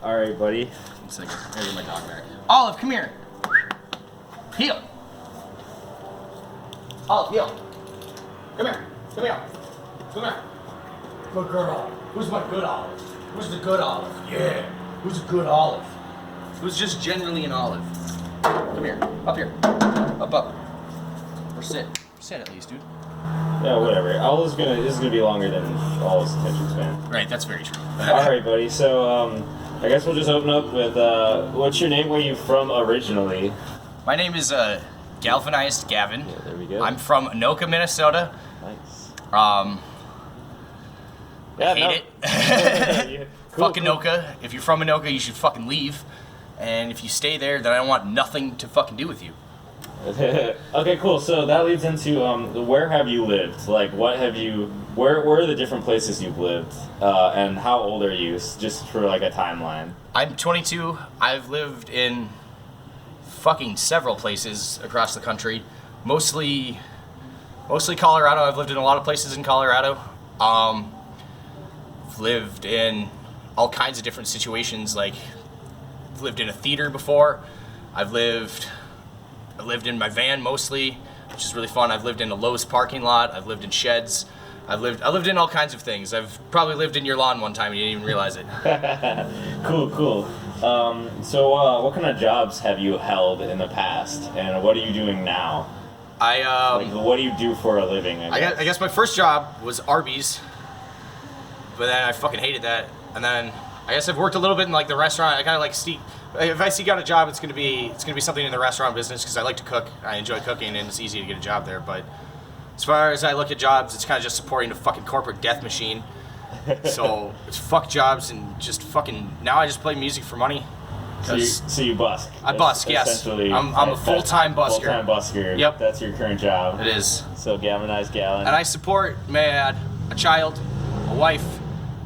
All right, buddy. One second. I gotta get my dog back. Olive, come here. Heel. Olive, heel. Come here. Come here. Come here. Good girl. Who's my good Olive? Who's the good Olive? Yeah. Who's a good Olive? Who's just genuinely an Olive? Come here. Up here. Up. Or sit. Sit at least, dude. Yeah, whatever. This is gonna be longer than Olive's attention span. Right, that's very true. All right, buddy. So, I guess we'll just open up with, what's your name? Where are you from originally? My name is Galvanized Gavin. Yeah, there we go. I'm from Anoka, Minnesota. Nice. I hate it. Cool, Fuck Anoka. If you're from Anoka, you should fucking leave. And if you stay there, then I want nothing to fucking do with you. Okay, cool. So that leads into where have you lived? Like, what have you? Where are the different places you've lived? And how old are you? Just for like a timeline. I'm 22. I've lived in fucking several places across the country. Mostly Colorado. I've lived in a lot of places in Colorado. I've lived in all kinds of different situations. Like, I've lived in a theater before. I lived in my van mostly, which is really fun. I've lived in a Lowe's parking lot. I've lived in sheds. I lived in all kinds of things. I've probably lived in your lawn one time and you didn't even realize it. Cool. So what kind of jobs have you held in the past, and what are you doing now? What do you do for a living? I guess my first job was Arby's, but then I fucking hated that. And then I guess I've worked a little bit in like the restaurant. I kind of like if I seek out a job, it's gonna be something in the restaurant business because I like to cook. I enjoy cooking, and it's easy to get a job there. But as far as I look at jobs, it's kind of just supporting the fucking corporate death machine. So it's fuck jobs and just fucking. Now I just play music for money. So you busk. I busk, yes. I'm a full-time busker. Full-time busker. Yep. That's your current job. It is. So Galvanized Gavin. And I support, may I add, a child, a wife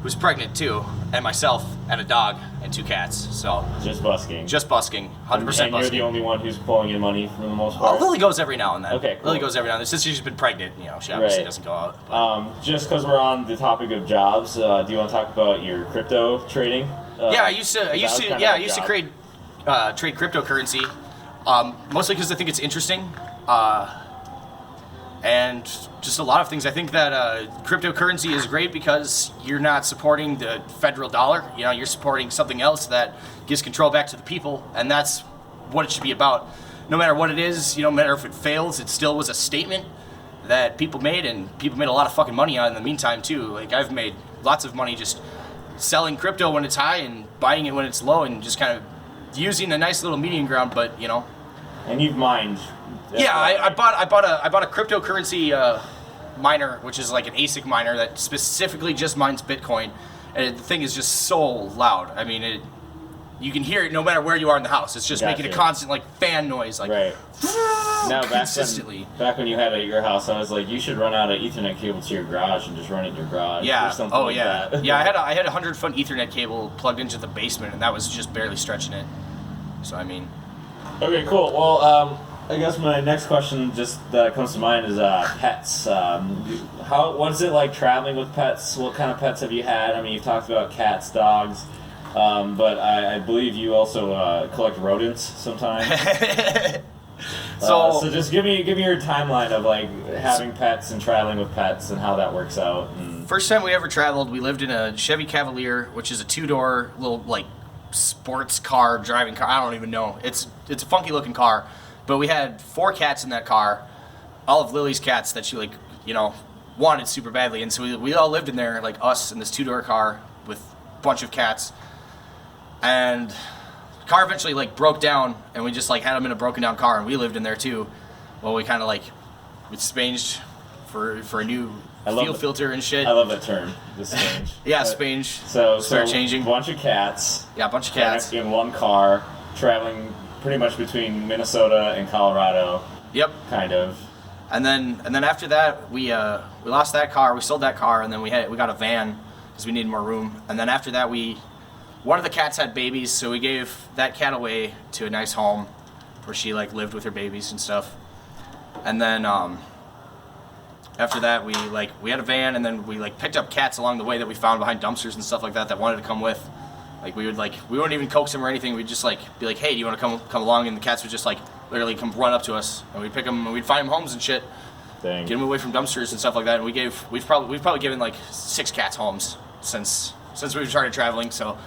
who's pregnant too, and myself, and a dog, and 2 cats. So just busking. 100% busking. And you're the only one who's pulling in money for the most part? Lily goes every now and then. Okay, cool. Lily goes every now and then. Since she's been pregnant, she obviously doesn't go out. Just because we're on the topic of jobs, do you want to talk about your crypto trading? I used to trade cryptocurrency, mostly because I think it's interesting, and just a lot of things. I think that cryptocurrency is great because you're not supporting the federal dollar. You're supporting something else that gives control back to the people, and that's what it should be about. No matter what it is, no matter if it fails, it still was a statement that people made, and people made a lot of fucking money on it in the meantime too. Like, I've made lots of money just selling crypto when it's high and buying it when it's low, and just kind of using a nice little medium ground. But and you've mined. Yeah, I bought a cryptocurrency miner, which is like an ASIC miner that specifically just mines Bitcoin, and the thing is just so loud. I mean, you can hear it no matter where you are in the house. It's just making a constant like fan noise, like right. Now consistently. Back when you had it at your house, I was like, you should run out an Ethernet cable to your garage and just run it in your garage. Yeah. Or something like that. Yeah. I had a 100-foot Ethernet cable plugged into the basement, and that was just barely stretching it. So I mean. Okay, cool. Well, I guess my next question just that comes to mind is pets. What is it like traveling with pets? What kind of pets have you had? I mean, you've talked about cats, dogs, but I believe you also collect rodents sometimes. So just give me your timeline of like having pets and traveling with pets and how that works out. First time we ever traveled, we lived in a Chevy Cavalier, which is a 2-door little like sports car, driving car. I don't even know. It's a funky looking car, but we had 4 cats in that car, all of Lily's cats that she wanted super badly, and so we all lived in there, like us in this 2-door car with a bunch of cats, and the car eventually like broke down, and we just like had them in a broken down car, and we lived in there too. Well, we kind of like we spanged for a new fuel filter and shit. I love that term, the spange. Yeah, spange. So changing. A bunch of cats. Yeah, a bunch of cats in one car, traveling pretty much between Minnesota and Colorado. Yep. Kind of. And then after that, we lost that car. We sold that car, and then we got a van because we needed more room. And then after that, one of the cats had babies, so we gave that cat away to a nice home where she like lived with her babies and stuff. And then after that, we had a van, and then we like picked up cats along the way that we found behind dumpsters and stuff like that wanted to come with. Like we wouldn't even coax them or anything. We'd just like be like, hey, do you want to come along? And the cats would just like literally come run up to us, and we'd pick them and we'd find them homes and shit. Dang. Get them away from dumpsters and stuff like that. And we've probably given like 6 cats homes since we've started traveling. So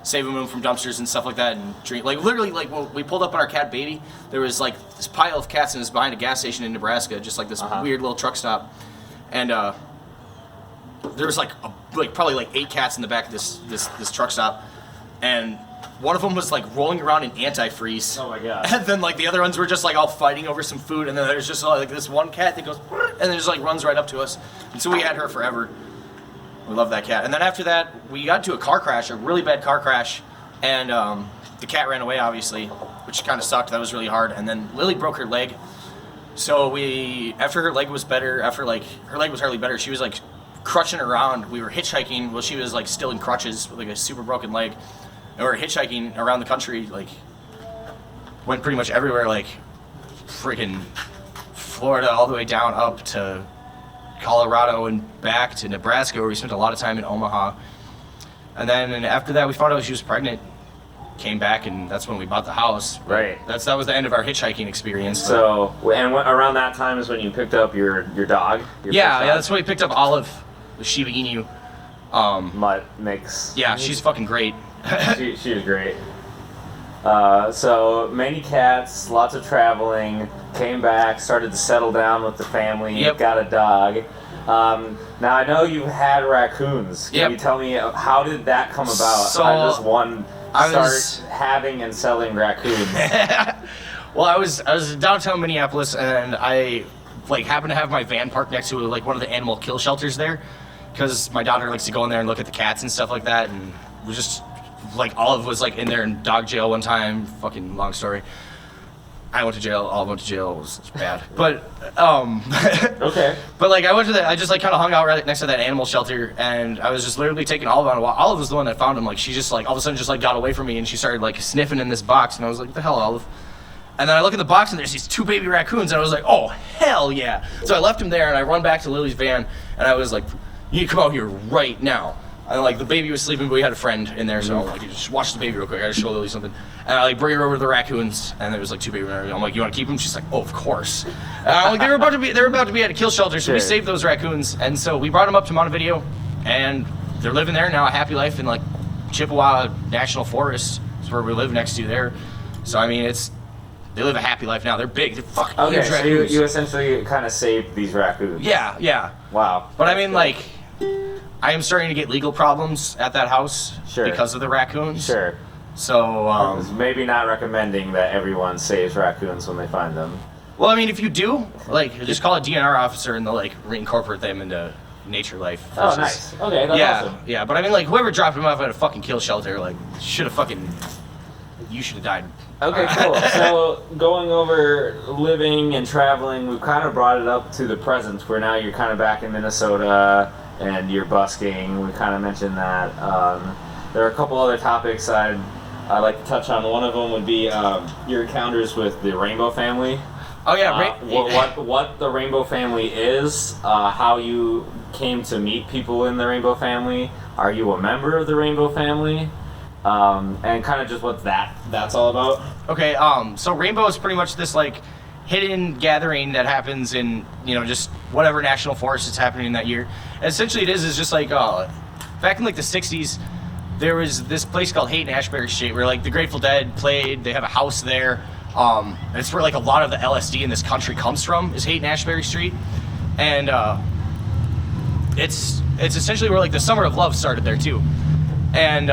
saving them from dumpsters and stuff like that, and drink like literally like when we pulled up on our cat baby, there was like this pile of cats and it was behind a gas station in Nebraska, just like this weird little truck stop, and there was like probably like 8 cats in the back of this truck stop, and one of them was like rolling around in antifreeze. Oh my god! And then like the other ones were just like all fighting over some food, and then there's just like this one cat that goes and then just like runs right up to us, and so we had her forever. We love that cat. And then after that, we got into a car crash, a really bad car crash, and the cat ran away, obviously, which kind of sucked. That was really hard. And then Lily broke her leg. So after her leg was better, her leg was hardly better, she was like crutching around. We were hitchhiking while she was like still in crutches with like a super broken leg. And we were hitchhiking around the country, like went pretty much everywhere, like freaking Florida all the way down up to Colorado and back to Nebraska, where we spent a lot of time in Omaha. And then after that, we found out she was pregnant, came back, and that's when we bought the house. Right. That was the end of our hitchhiking experience. So, and around that time is when you picked up your dog? Yeah, that's when we picked up Olive, the Shiba Inu. Mutt mix. Yeah, she's fucking great. she was great. So many cats, lots of traveling, came back, started to settle down with the family, Yep. got a dog. Now I know you've had raccoons. Can Yep. you tell me how did that come about? So, How does one I start was- having and selling raccoons? Well, I was in downtown Minneapolis, and I like happened to have my van parked next to like one of the animal kill shelters there, because my daughter likes to go in there and look at the cats and stuff like that, and we just like Olive was like in there in dog jail one time. Fucking long story. I went to jail. Olive went to jail. It was bad, but Okay. But like I just like kind of hung out right next to that animal shelter, and I was just literally taking Olive on a walk. Olive was the one that found him. Like she just like all of a sudden just like got away from me, and she started like sniffing in this box, and I was like, what the hell, Olive? And then I look at the box, and there's these 2 baby raccoons, and I was like, oh hell yeah! So I left him there, and I run back to Lily's van, and I was like, you need to come out here right now. And like the baby was sleeping, but we had a friend in there, so I'm like, just watch the baby real quick. I gotta show Lily something. And I like bring her over to the raccoons, and there was like 2 baby raccoons. I'm like, you want to keep them? She's like, oh, of course. And I'm like, they were about to be at a kill shelter, so we Sure. saved those raccoons, and so we brought them up to Montevideo, and they're living there now, a happy life in like Chippewa National Forest. Is where we live next to there. So I mean, they live a happy life now. They're big. They're fucking Okay, huge so raccoons. you essentially kind of saved these raccoons. Yeah. Wow. But I mean, like, I am starting to get legal problems at that house Sure. because of the raccoons. Sure. So, Maybe not recommending that everyone saves raccoons when they find them. well, I mean, if you do, like, just call a DNR officer and they'll, like, reincorporate them into nature life. Oh, versus- nice. Okay, that's yeah, awesome. yeah. But I mean, like, whoever dropped him off at a fucking kill shelter, like, you should have died. Okay, cool. So going over living and traveling, we've kind of brought it up to the present, where now you're kind of back in Minnesota and you're busking. We kind of mentioned that. There are a couple other topics I'd like to touch on. One of them would be your encounters with the Rainbow family. Oh yeah, What the Rainbow family is, how you came to meet people in the Rainbow family. Are you a member of the Rainbow family? And kind of just what that's all about. Okay, so Rainbow is pretty much this like hidden gathering that happens in, just whatever national forest is happening that year. And essentially it is just like back in like the 60s, there was this place called Haight-Ashbury Street where like the Grateful Dead played. They have a house there. It's where like a lot of the LSD in this country comes from, is Haight-Ashbury Street. And it's essentially where like the Summer of Love started there too. And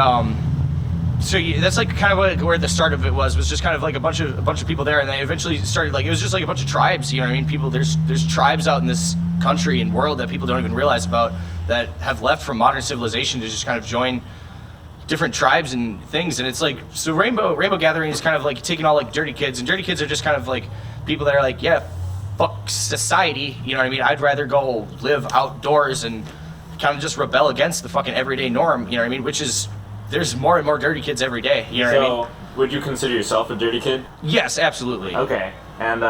so that's like kind of like where the start of it was just kind of like a bunch of people there, and they eventually started like, it was just like a bunch of tribes, you know what I mean? People, there's tribes out in this country and world that people don't even realize about, that have left from modern civilization to just kind of join different tribes and things. And it's like, so Rainbow Gathering is kind of like taking all like dirty kids, and dirty kids are just kind of like people that are like, yeah, fuck society, you know what I mean? I'd rather go live outdoors and kind of just rebel against the fucking everyday norm, you know what I mean? Which is, there's more and more dirty kids every day, you know what I mean? So, would you consider yourself a dirty kid? Yes, absolutely. Okay. And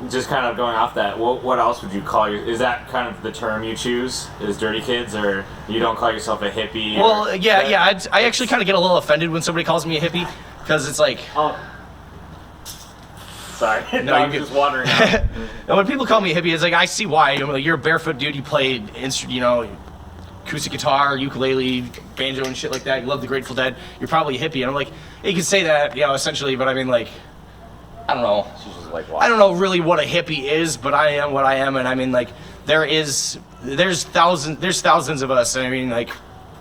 just kind of going off that, what else would you call your? Is that kind of the term you choose? Is dirty kids, or you don't call yourself a hippie? Well, I actually kind of get a little offended when somebody calls me a hippie, because it's like. Oh. Sorry, no, I'm just wandering out. And when people call me a hippie, it's like I see why. I'm like, you're a barefoot dude. You played acoustic guitar, ukulele, banjo, and shit like that. You love the Grateful Dead. You're probably a hippie. And I'm like, you can say that, essentially, but I mean, like. I don't know. I don't know really what a hippie is, but I am what I am, and I mean, like, there's thousands of us. And I mean, like,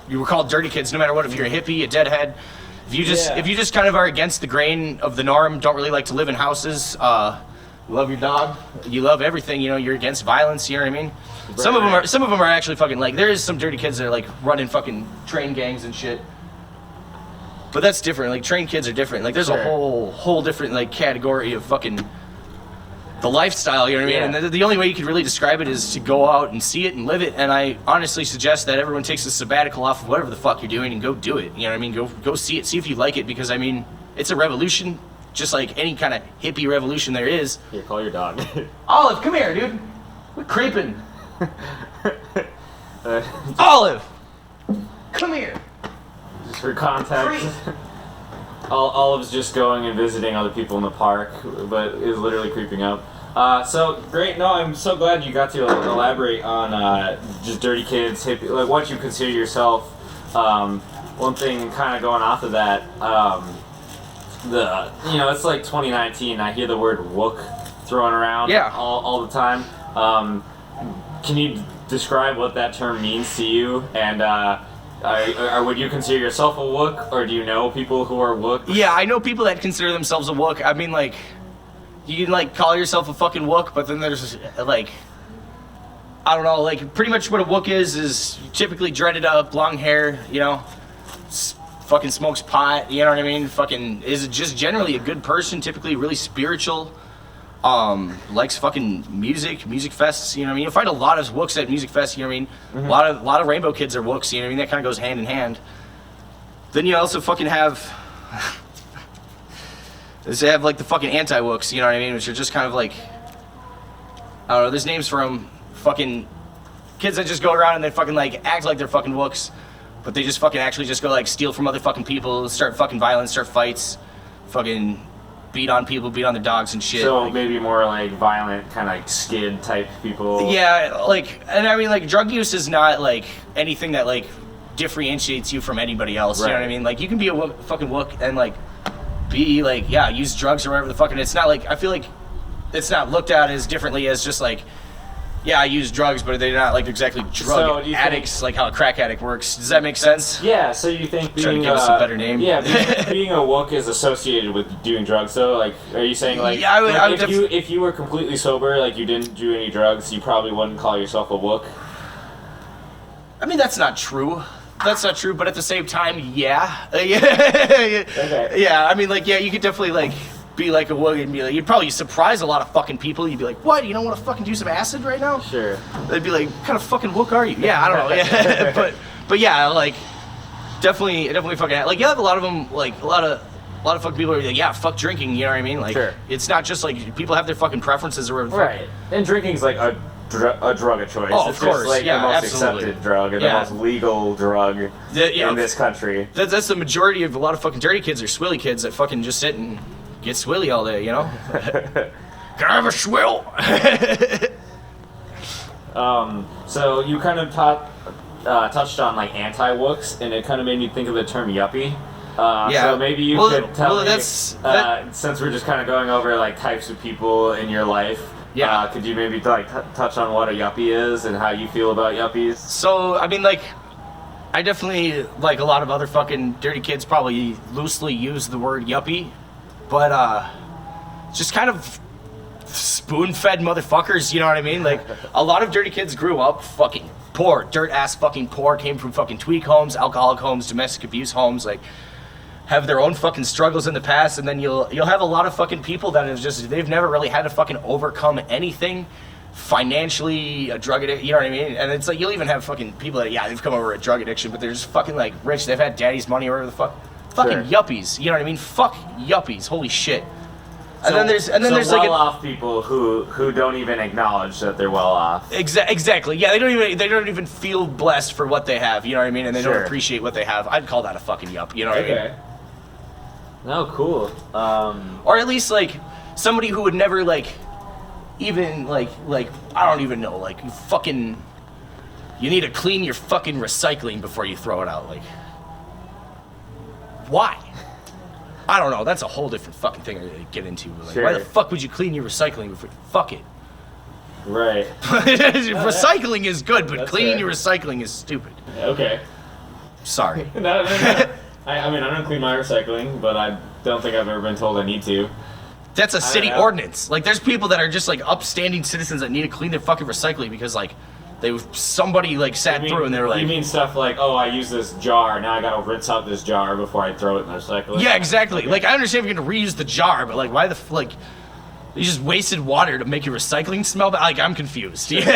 you were called dirty kids no matter what. If you're a hippie, a deadhead, if you just kind of are against the grain of the norm, don't really like to live in houses, you love your dog, you love everything, you're against violence. You know what I mean? Right. Some of them are actually fucking like. There is some dirty kids that are like running fucking train gangs and shit. But that's different. Like, trained kids are different. Like, there's a whole different, like, category of fucking the lifestyle, you know what I mean? And the only way you can really describe it is to go out and see it and live it. And I honestly suggest that everyone takes a sabbatical off of whatever the fuck you're doing and go do it. You know what I mean? Go see it, see if you like it, because, I mean, it's a revolution, just like any kind of hippie revolution there is. Here, call your dog. Olive, come here, dude. We're creeping. Olive, come here. Just for context, Olive's just going and visiting other people in the park, but is literally creeping up. So great! No, I'm so glad you got to elaborate on just dirty kids, hippie, like what you consider yourself. One thing, kind of going off of that, it's like 2019. I hear the word "wook" thrown around all the time. Can you describe what that term means to you? And would you consider yourself a wook, or do you know people who are wook? Yeah, I know people that consider themselves a wook. I mean, like, you can, like, call yourself a fucking wook, but then there's, like, I don't know, like, pretty much what a wook is typically dreaded up, long hair, fucking smokes pot, you know what I mean? Fucking is just generally a good person, typically really spiritual. Likes fucking music fests, you know what I mean? You'll find a lot of wooks at music fests, you know what I mean? Mm-hmm. A lot of rainbow kids are wooks, you know what I mean? That kind of goes hand in hand. Then you also fucking have, they have like the fucking anti-wooks, you know what I mean? Which are just kind of like, I don't know, there's names for them, fucking kids that just go around and they fucking like act like they're fucking wooks, but they just fucking actually just go like steal from other fucking people, start fucking violence, start fights, fucking beat on people, beat on their dogs and shit. So maybe more like violent, kind of like skid type people. Yeah, like, and I mean, like, drug use is not like anything that like differentiates you from anybody else. Right. You know what I mean? Like, you can be a fucking wook and like be like, use drugs or whatever the fuck. And it's not like, I feel like it's not looked at as differently as just like, I use drugs, but they're not like exactly drug addicts, like how a crack addict works. Does that make sense? Yeah. So you think being trying to give us a better name? Yeah, being a wook is associated with doing drugs. So like, are you saying like, if you were completely sober, like you didn't do any drugs, you probably wouldn't call yourself a wook? I mean, that's not true. That's not true. But at the same time, yeah. Okay. Yeah. I mean, like, you could definitely like be like a wook and be like, you'd probably surprise a lot of fucking people. You'd be like, what, you don't want to fucking do some acid right now? Sure. They'd be like, what kind of fucking wook are you? Yeah, I don't know. Yeah. but yeah, like, definitely fucking, like, you have a lot of them, like, a lot of fucking people are like, fuck drinking, you know what I mean? Like, sure. It's not just like, people have their fucking preferences or whatever. Right. And drinking's like a drug of choice. Oh, it's of course. Just like the most accepted drug and the most legal drug in this country. That's the majority of a lot of fucking dirty kids or swilly kids that fucking just sit and get swilly all day, you know? Can I have a swill? So you kind of touched on like anti-wooks, and it kind of made me think of the term yuppie. So maybe you could tell me, since we're just kind of going over like types of people in your life, could you maybe like touch on what a yuppie is and how you feel about yuppies? So, I mean, like, I definitely, like a lot of other fucking dirty kids, probably loosely use the word yuppie, but just kind of spoon-fed motherfuckers, you know what I mean? Like, a lot of dirty kids grew up fucking poor, dirt-ass fucking poor, came from fucking tweak homes, alcoholic homes, domestic abuse homes, like, have their own fucking struggles in the past, and then you'll have a lot of fucking people that have just, they've never really had to fucking overcome anything financially, a drug addict, you know what I mean? And it's like, you'll even have fucking people that, they've come over a drug addiction, but they're just fucking like rich, they've had daddy's money or whatever the fuck. Fucking yuppies, you know what I mean? Fuck yuppies, holy shit. And then there's like well-off people who don't even acknowledge that they're well-off. Exactly. Yeah, they don't even feel blessed for what they have. You know what I mean? And they don't appreciate what they have. I'd call that a fucking yup. You know what I mean? No, cool. Or at least like somebody who would never like even like I don't even know, like you need to clean your fucking recycling before you throw it out. Like, why? I don't know. That's a whole different fucking thing to get into. Like, why the fuck would you clean your recycling before? Fuck it. Right. Recycling is good, but cleaning fair. your recycling is stupid. Okay. Sorry. No. I mean, I don't clean my recycling, but I don't think I've ever been told I need to. That's a city ordinance. Like, there's people that are just like upstanding citizens that need to clean their fucking recycling because like somebody like sat through and they were like. You mean stuff like, oh, I use this jar, now I gotta rinse out this jar before I throw it in the recycling? Yeah, exactly. Okay. Like, I understand if you're gonna reuse the jar, but like, why the like, you just wasted water to make your recycling smell bad? Like, I'm confused. Yeah.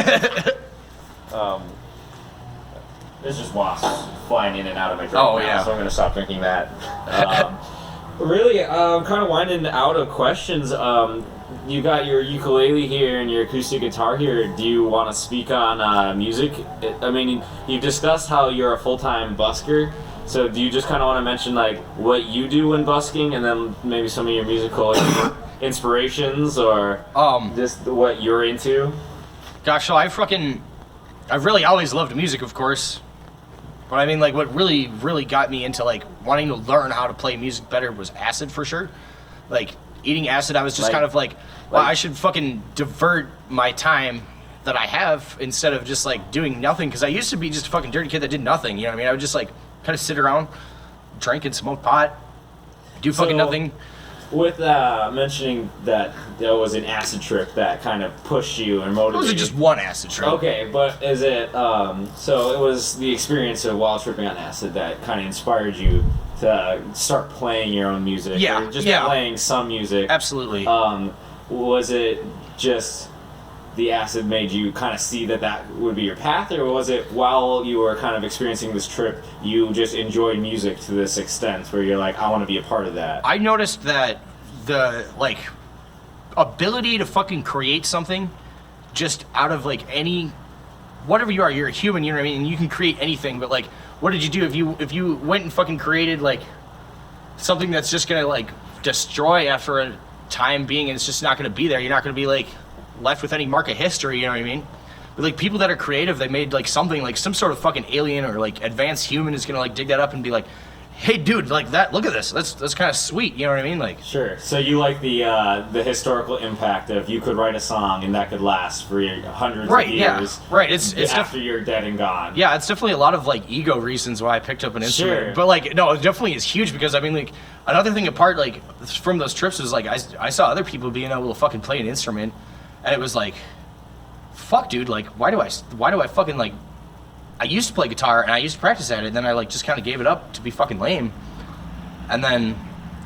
There's just wasps flying in and out of my drink now, so I'm gonna stop drinking that. Really, kind of winding out of questions. You got your ukulele here and your acoustic guitar here. Do you want to speak on music? I mean, you've discussed how you're a full-time busker. So do you just kind of want to mention like what you do when busking, and then maybe some of your musical inspirations, or just what you're into? Gosh, so I've really always loved music, of course. But I mean, like, what really, really got me into like wanting to learn how to play music better was acid, for sure. Like, eating acid, I was just kind of like, well, I should fucking divert my time that I have instead of just like doing nothing. Because I used to be just a fucking dirty kid that did nothing. You know what I mean? I would just like kind of sit around, drink and smoke pot, do fucking nothing. With mentioning that there was an acid trip that kind of pushed you and motivated. It wasn't just one acid trip. Okay, but is it so it was the experience of while tripping on acid that kind of inspired you to start playing your own music? Yeah, or just playing some music. Absolutely. Was it just the acid made you kind of see that would be your path, or was it while you were kind of experiencing this trip, you just enjoyed music to this extent where you're like, I want to be a part of that? I noticed that the, like, ability to fucking create something just out of, like, any, whatever you are, you're a human, you know what I mean, and you can create anything, but, like, what did you do if you went and fucking created, like, something that's just gonna, like, destroy after a time being, and it's just not gonna be there, you're not gonna be, like, left with any mark of history, you know what I mean? But like people that are creative, they made like something, like some sort of fucking alien or like advanced human is gonna like dig that up and be like, hey dude, like that, look at this, that's kind of sweet, you know what I mean? Like, sure. So you like the historical impact of you could write a song and that could last for hundreds of years. Yeah. Right. It's after you're dead and gone. Yeah, it's definitely a lot of like ego reasons why I picked up an instrument. Sure. But like, no, it definitely is huge because I mean like another thing apart like from those trips was like I saw other people being able to fucking play an instrument. And it was like, fuck, dude, like, why do I fucking, like, I used to play guitar, and I used to practice at it, and then I, like, just kind of gave it up to be fucking lame. And then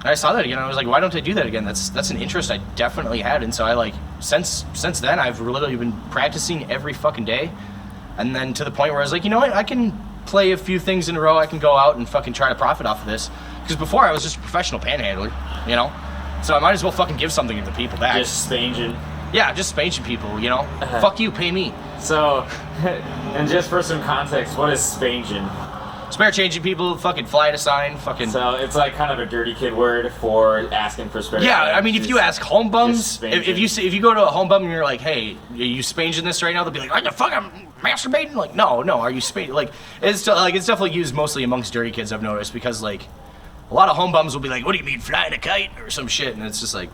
I saw that again, and I was like, why don't I do that again? That's an interest I definitely had, and so I, like, since then, I've literally been practicing every fucking day. And then to the point where I was like, you know what, I can play a few things in a row, I can go out and fucking try to profit off of this. Because before, I was just a professional panhandler, you know? So I might as well fucking give something to the people back. Just spanging. Yeah, just spanging people, you know? Fuck you, pay me. So, and just for some context, what is spanging? Spare changing people, fucking flying a sign, fucking... So it's like kind of a dirty kid word for asking for spare Yeah, change. I mean, if you ask home bums, if you go to a home bum and you're like, hey, are you spanging this right now? They'll be like, what the fuck, I'm masturbating? Like, no, are you spanging? Like, it's definitely used mostly amongst dirty kids, I've noticed, because, like, a lot of home bums will be like, what do you mean, flying a kite? Or some shit, and it's just like...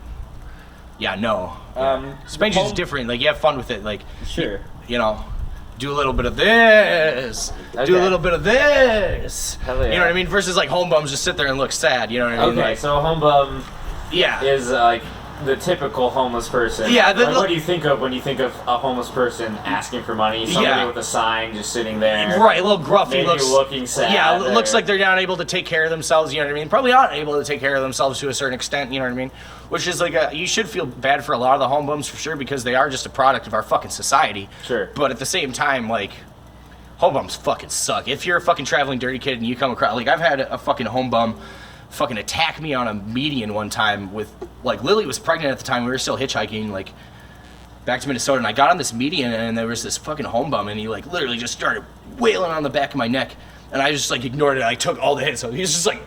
Yeah, no. Spanging is different. Like, you have fun with it. Like, sure. You know, do a little bit of this. Okay. Do a little bit of this. Hell yeah. You know what I mean? Versus, like, home bums just sit there and look sad. You know what I mean? Okay, like, so a home bum is, like, the typical homeless person. Yeah. Like, what do you think of when you think of a homeless person asking for money? Somebody with a sign just sitting there. Right, a little gruffy. Maybe looking sad. Yeah, it looks like they're not able to take care of themselves, you know what I mean? Probably not able to take care of themselves to a certain extent, you know what I mean? Which is like, you should feel bad for a lot of the home bums for sure, because they are just a product of our fucking society. Sure. But at the same time, like, home bums fucking suck. If you're a fucking traveling dirty kid and you come across, like, I've had a fucking home bum fucking attack me on a median one time with like Lily was pregnant at the time. We were still hitchhiking, like back to Minnesota, and I got on this median, and there was this fucking home bum, and he like literally just started wailing on the back of my neck, and I just like ignored it. I took all the hits, so he was just like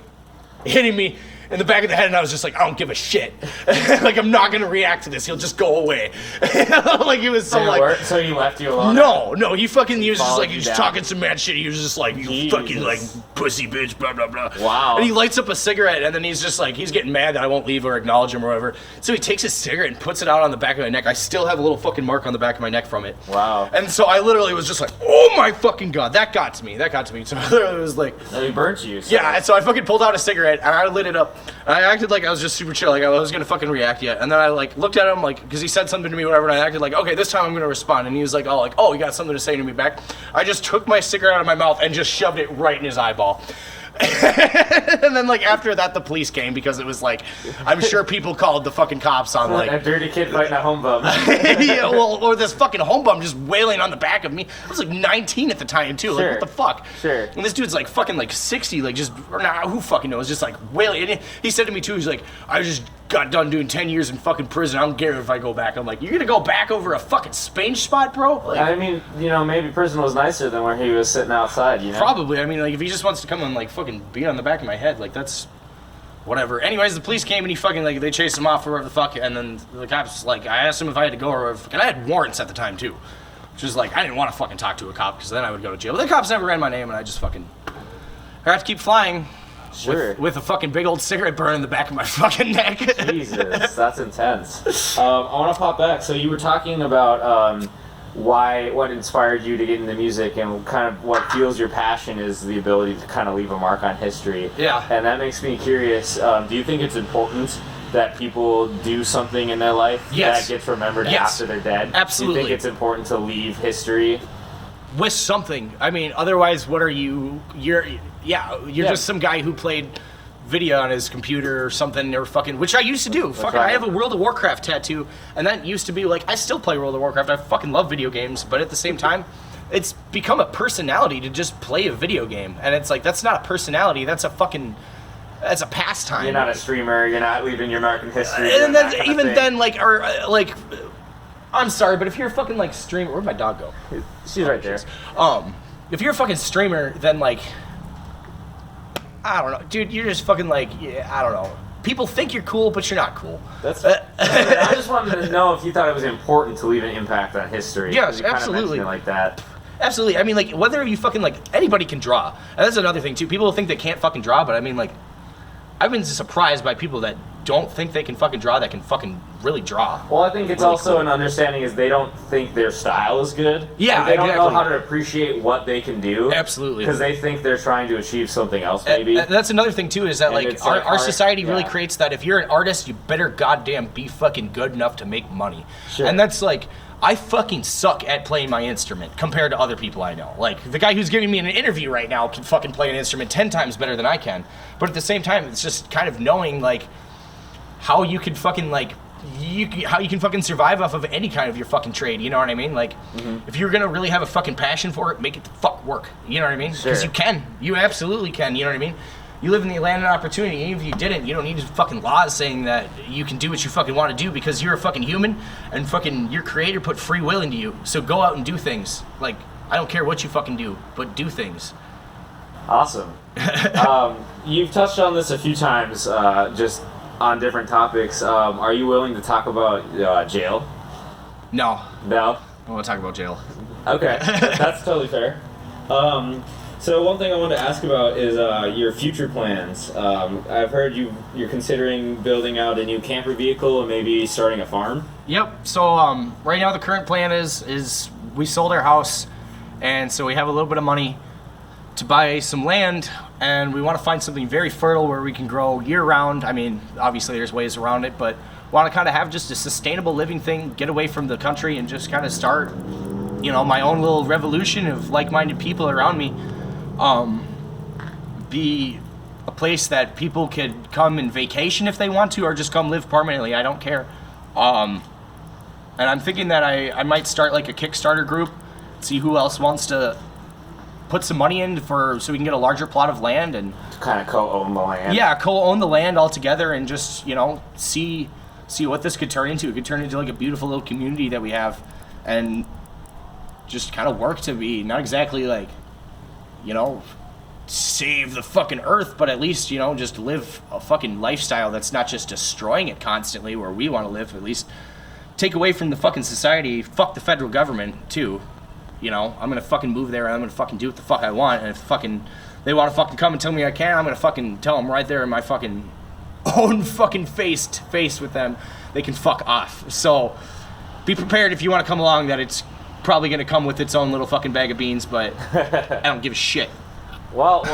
hitting me in the back of the head, and I was just like, I don't give a shit. Like, I'm not gonna react to this. He'll just go away. Like, it was so like. So he left you alone? No, he was just like, he was talking some mad shit. He was just like, you fucking like pussy bitch, blah blah blah. Wow. And he lights up a cigarette, and then he's just like, he's getting mad that I won't leave or acknowledge him or whatever. So he takes his cigarette and puts it out on the back of my neck. I still have a little fucking mark on the back of my neck from it. Wow. And so I literally was just like, oh my fucking god, that got to me. So I literally was like. And he burnt you. So. Yeah, and so I fucking pulled out a cigarette and I lit it up. And I acted like I was just super chill, like I was gonna fucking react yet. And then I like looked at him like, because he said something to me, whatever, and I acted like, okay, this time I'm gonna respond. And he was like, oh, you got something to say to me back? I just took my cigarette out of my mouth and just shoved it right in his eyeball. And then like after that the police came because it was like, I'm sure people called the fucking cops on like a dirty kid fighting a home bum. Yeah, well, or this fucking home bum just wailing on the back of me. I was like 19 at the time too. Sure. Like what the fuck? Sure. And this dude's like fucking like 60, like just or nah, who fucking knows? Just like wailing. And he said to me too, he's like, I just got done doing 10 years in fucking prison. I don't care if I go back. I'm like, you're gonna go back over a fucking Spain spot, bro? Like, I mean, maybe prison was nicer than where he was sitting outside, Probably. I mean, like, if he just wants to come and, like, fucking beat on the back of my head, like, that's whatever. Anyways, the police came and he fucking, like, they chased him off or whatever the fuck, and then the cops, like, I asked him if I had to go or whatever, and I had warrants at the time, too. Which was, like, I didn't want to fucking talk to a cop, because then I would go to jail. But the cops never ran my name, and I just fucking, I have to keep flying. Sure. With a fucking big old cigarette burn in the back of my fucking neck. Jesus, that's intense. I want to pop back. So you were talking about what inspired you to get into music, and kind of what fuels your passion is the ability to kind of leave a mark on history. Yeah. And that makes me curious. Do you think it's important that people do something in their life that gets remembered after they're dead? Absolutely. Do you think it's important to leave history? With something. I mean, otherwise, what are you? You're just some guy who played video on his computer or something, or fucking, which I used to do. Fucking, right. I have a World of Warcraft tattoo, and that used to be like, I still play World of Warcraft. I fucking love video games, but at the same time, it's become a personality to just play a video game, and it's like, that's not a personality. That's a pastime. You're not a streamer. You're not leaving your mark in history. And then even then, like. I'm sorry, but if you're a fucking, like, streamer... Where'd my dog go? She's right there. If you're a fucking streamer, then, like... I don't know. Dude, you're just fucking, like... Yeah, I don't know. People think you're cool, but you're not cool. That's... I just wanted to know if you thought it was important to leave an impact on history. Yes, you absolutely. Kind of like that. Absolutely. I mean, like, whether you fucking, like... Anybody can draw. And that's another thing, too. People think they can't fucking draw, but I mean, like... I've been surprised by people that don't think they can fucking draw that can fucking really draw. Well, I think it's really also an understanding is they don't think their style is good. Yeah, they don't know how to appreciate what they can do. Absolutely. Because they think they're trying to achieve something else, maybe. And that's another thing, too, is that, like, our society really creates that if you're an artist, you better goddamn be fucking good enough to make money. Sure. And that's, like... I fucking suck at playing my instrument compared to other people I know. Like, the guy who's giving me an interview right now can fucking play an instrument 10 times better than I can. But at the same time, it's just kind of knowing, like, how you can fucking, like, how you can fucking survive off of any kind of your fucking trade, you know what I mean? Like, if you're gonna really have a fucking passion for it, make it the fuck work, you know what I mean? Because you can. You absolutely can, you know what I mean? You live in the land of opportunity, even if you didn't, you don't need fucking laws saying that you can do what you fucking want to do because you're a fucking human and fucking your creator put free will into you. So go out and do things. Like, I don't care what you fucking do, but do things. Awesome. You've touched on this a few times, just on different topics. Are you willing to talk about jail? No. No? I don't want to talk about jail. Okay, that's totally fair. So one thing I wanted to ask about is your future plans. I've heard you're considering building out a new camper vehicle and maybe starting a farm. Yep. So right now the current plan is we sold our house, and so we have a little bit of money to buy some land, and we want to find something very fertile where we can grow year-round. I mean, obviously there's ways around it, but want to kind of have just a sustainable living thing, get away from the country, and just kind of start, my own little revolution of like-minded people around me. Be a place that people could come and vacation if they want to, or just come live permanently. I don't care. And I'm thinking that I might start like a Kickstarter group, see who else wants to put some money in so we can get a larger plot of land and kind of co-own the land. Yeah, co-own the land all together and just see see what this could turn into. It could turn into like a beautiful little community that we have, and just kind of work to be not exactly like, you know, save the fucking earth, but at least, you know, just live a fucking lifestyle that's not just destroying it constantly where we want to live. At least take away from the fucking society. Fuck the federal government too. You know, I'm gonna fucking move there and I'm gonna fucking do what the fuck I want, and if fucking they want to fucking come and tell me I can't, I'm gonna fucking tell them right there in my fucking own fucking face with them. They can fuck off. So be prepared if you want to come along that it's probably gonna come with its own little fucking bag of beans, but I don't give a shit. Well,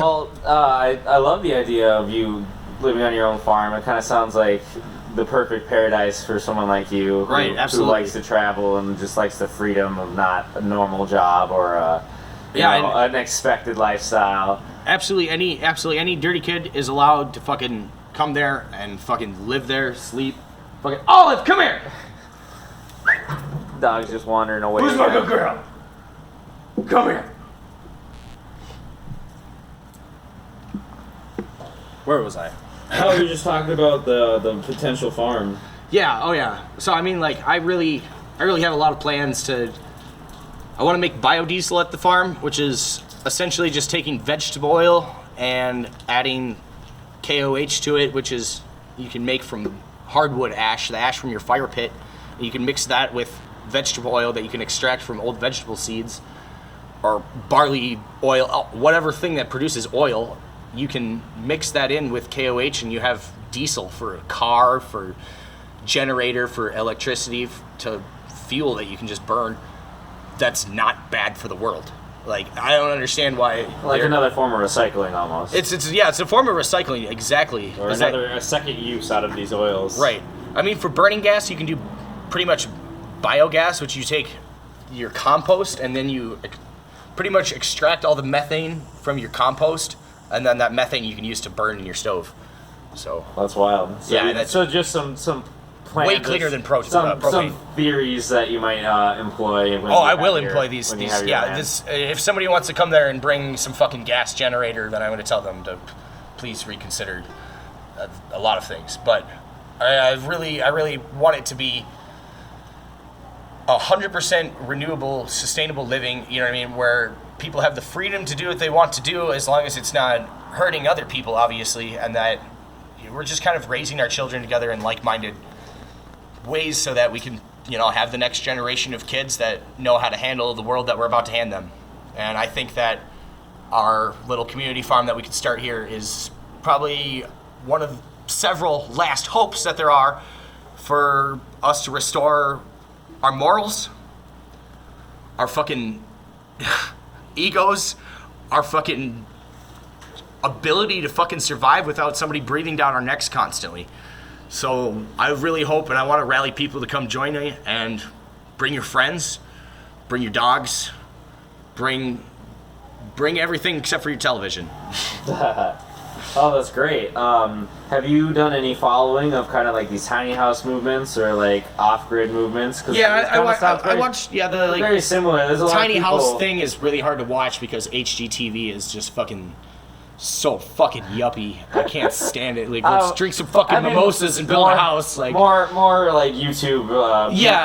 I love the idea of you living on your own farm. It kind of sounds like the perfect paradise for someone like you, right? Absolutely. Who likes to travel and just likes the freedom of not a normal job or an expected lifestyle. Absolutely, any dirty kid is allowed to fucking come there and fucking live there, sleep. Fucking Olive, come here. Dog's just wandering away. Who's my good girl? Come here. Where was I? Oh, you were just talking about the potential farm. Yeah, oh yeah. So I mean, like, I really have a lot of plans to. I want to make biodiesel at the farm, which is essentially just taking vegetable oil and adding KOH to it, which is you can make from hardwood ash, the ash from your fire pit. And you can mix that with vegetable oil that you can extract from old vegetable seeds or barley oil, whatever thing that produces oil. You can mix that in with KOH and you have diesel for a car, for generator, for electricity, to fuel that you can just burn. That's not bad for the world. Like, I don't understand why. Like another form of recycling almost. It's a form of recycling, exactly. Or a second use out of these oils. Right. I mean, for burning gas, you can do pretty much biogas, which you take your compost and then you pretty much extract all the methane from your compost. And then that methane you can use to burn in your stove. So that's wild. So, yeah, so just some plans, way cleaner than propane. Some theories that you might employ. I will employ these. Yeah, if somebody wants to come there and bring some fucking gas generator, then I'm going to tell them to please reconsider a lot of things. But I really want it to be 100% renewable, sustainable living. You know what I mean? Where people have the freedom to do what they want to do as long as it's not hurting other people, obviously, and that we're just kind of raising our children together in like-minded ways so that we can, you know, have the next generation of kids that know how to handle the world that we're about to hand them. And I think that our little community farm that we could start here is probably one of several last hopes that there are for us to restore our morals, our fucking egos, our fucking ability to fucking survive without somebody breathing down our necks constantly. So I really hope and I want to rally people to come join me and bring your friends, bring your dogs, bring everything except for your television. Oh, that's great. Have you done any following of kind of like these tiny house movements or like off-grid movements? Yeah, I watched. Yeah, the like very similar. There's a lot tiny of people... house thing is really hard to watch because HGTV is just fucking so fucking yuppie. I can't stand it. Like, let's drink some fucking mimosas and build a house. Like more like YouTube.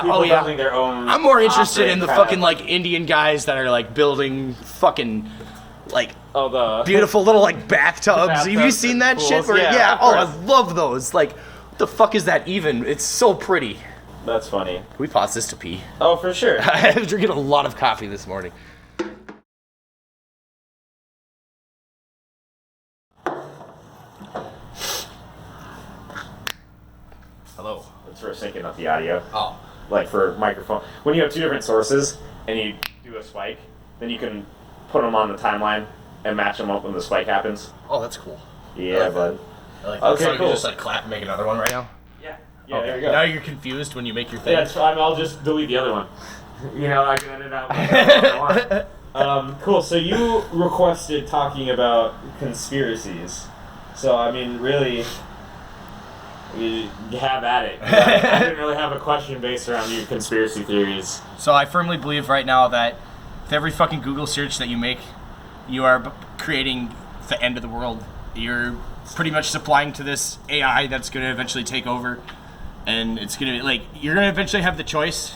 People building their own. I'm more interested in the fucking like Indian guys that are like building fucking like the beautiful little like bathtubs. Have you seen that shit? Yeah. I love those. Like, what the fuck is that even? It's so pretty. That's funny. Can we pause this to pee? Oh, for sure. I'm drinking a lot of coffee this morning. Hello. That's for syncing up the audio. Oh. Like for microphone. When you have two different sources and you do a spike, then you can put them on the timeline and match them up when the spike happens. Oh, that's cool. Yeah, bud. Okay, so cool. You just like clap and make another one right now? Yeah, okay. There you go. Now you're confused when you make your thing? Yeah, so I'll just delete the other one. You know, I can edit out whatever I want. Cool, so you requested talking about conspiracies. So, I mean, really, you have at it. I didn't really have a question based around your conspiracy theories. So I firmly believe right now that with every fucking Google search that you make, you are creating the end of the world. You're pretty much supplying to this AI that's going to eventually take over. and it's gonna be like you're gonna eventually have the choice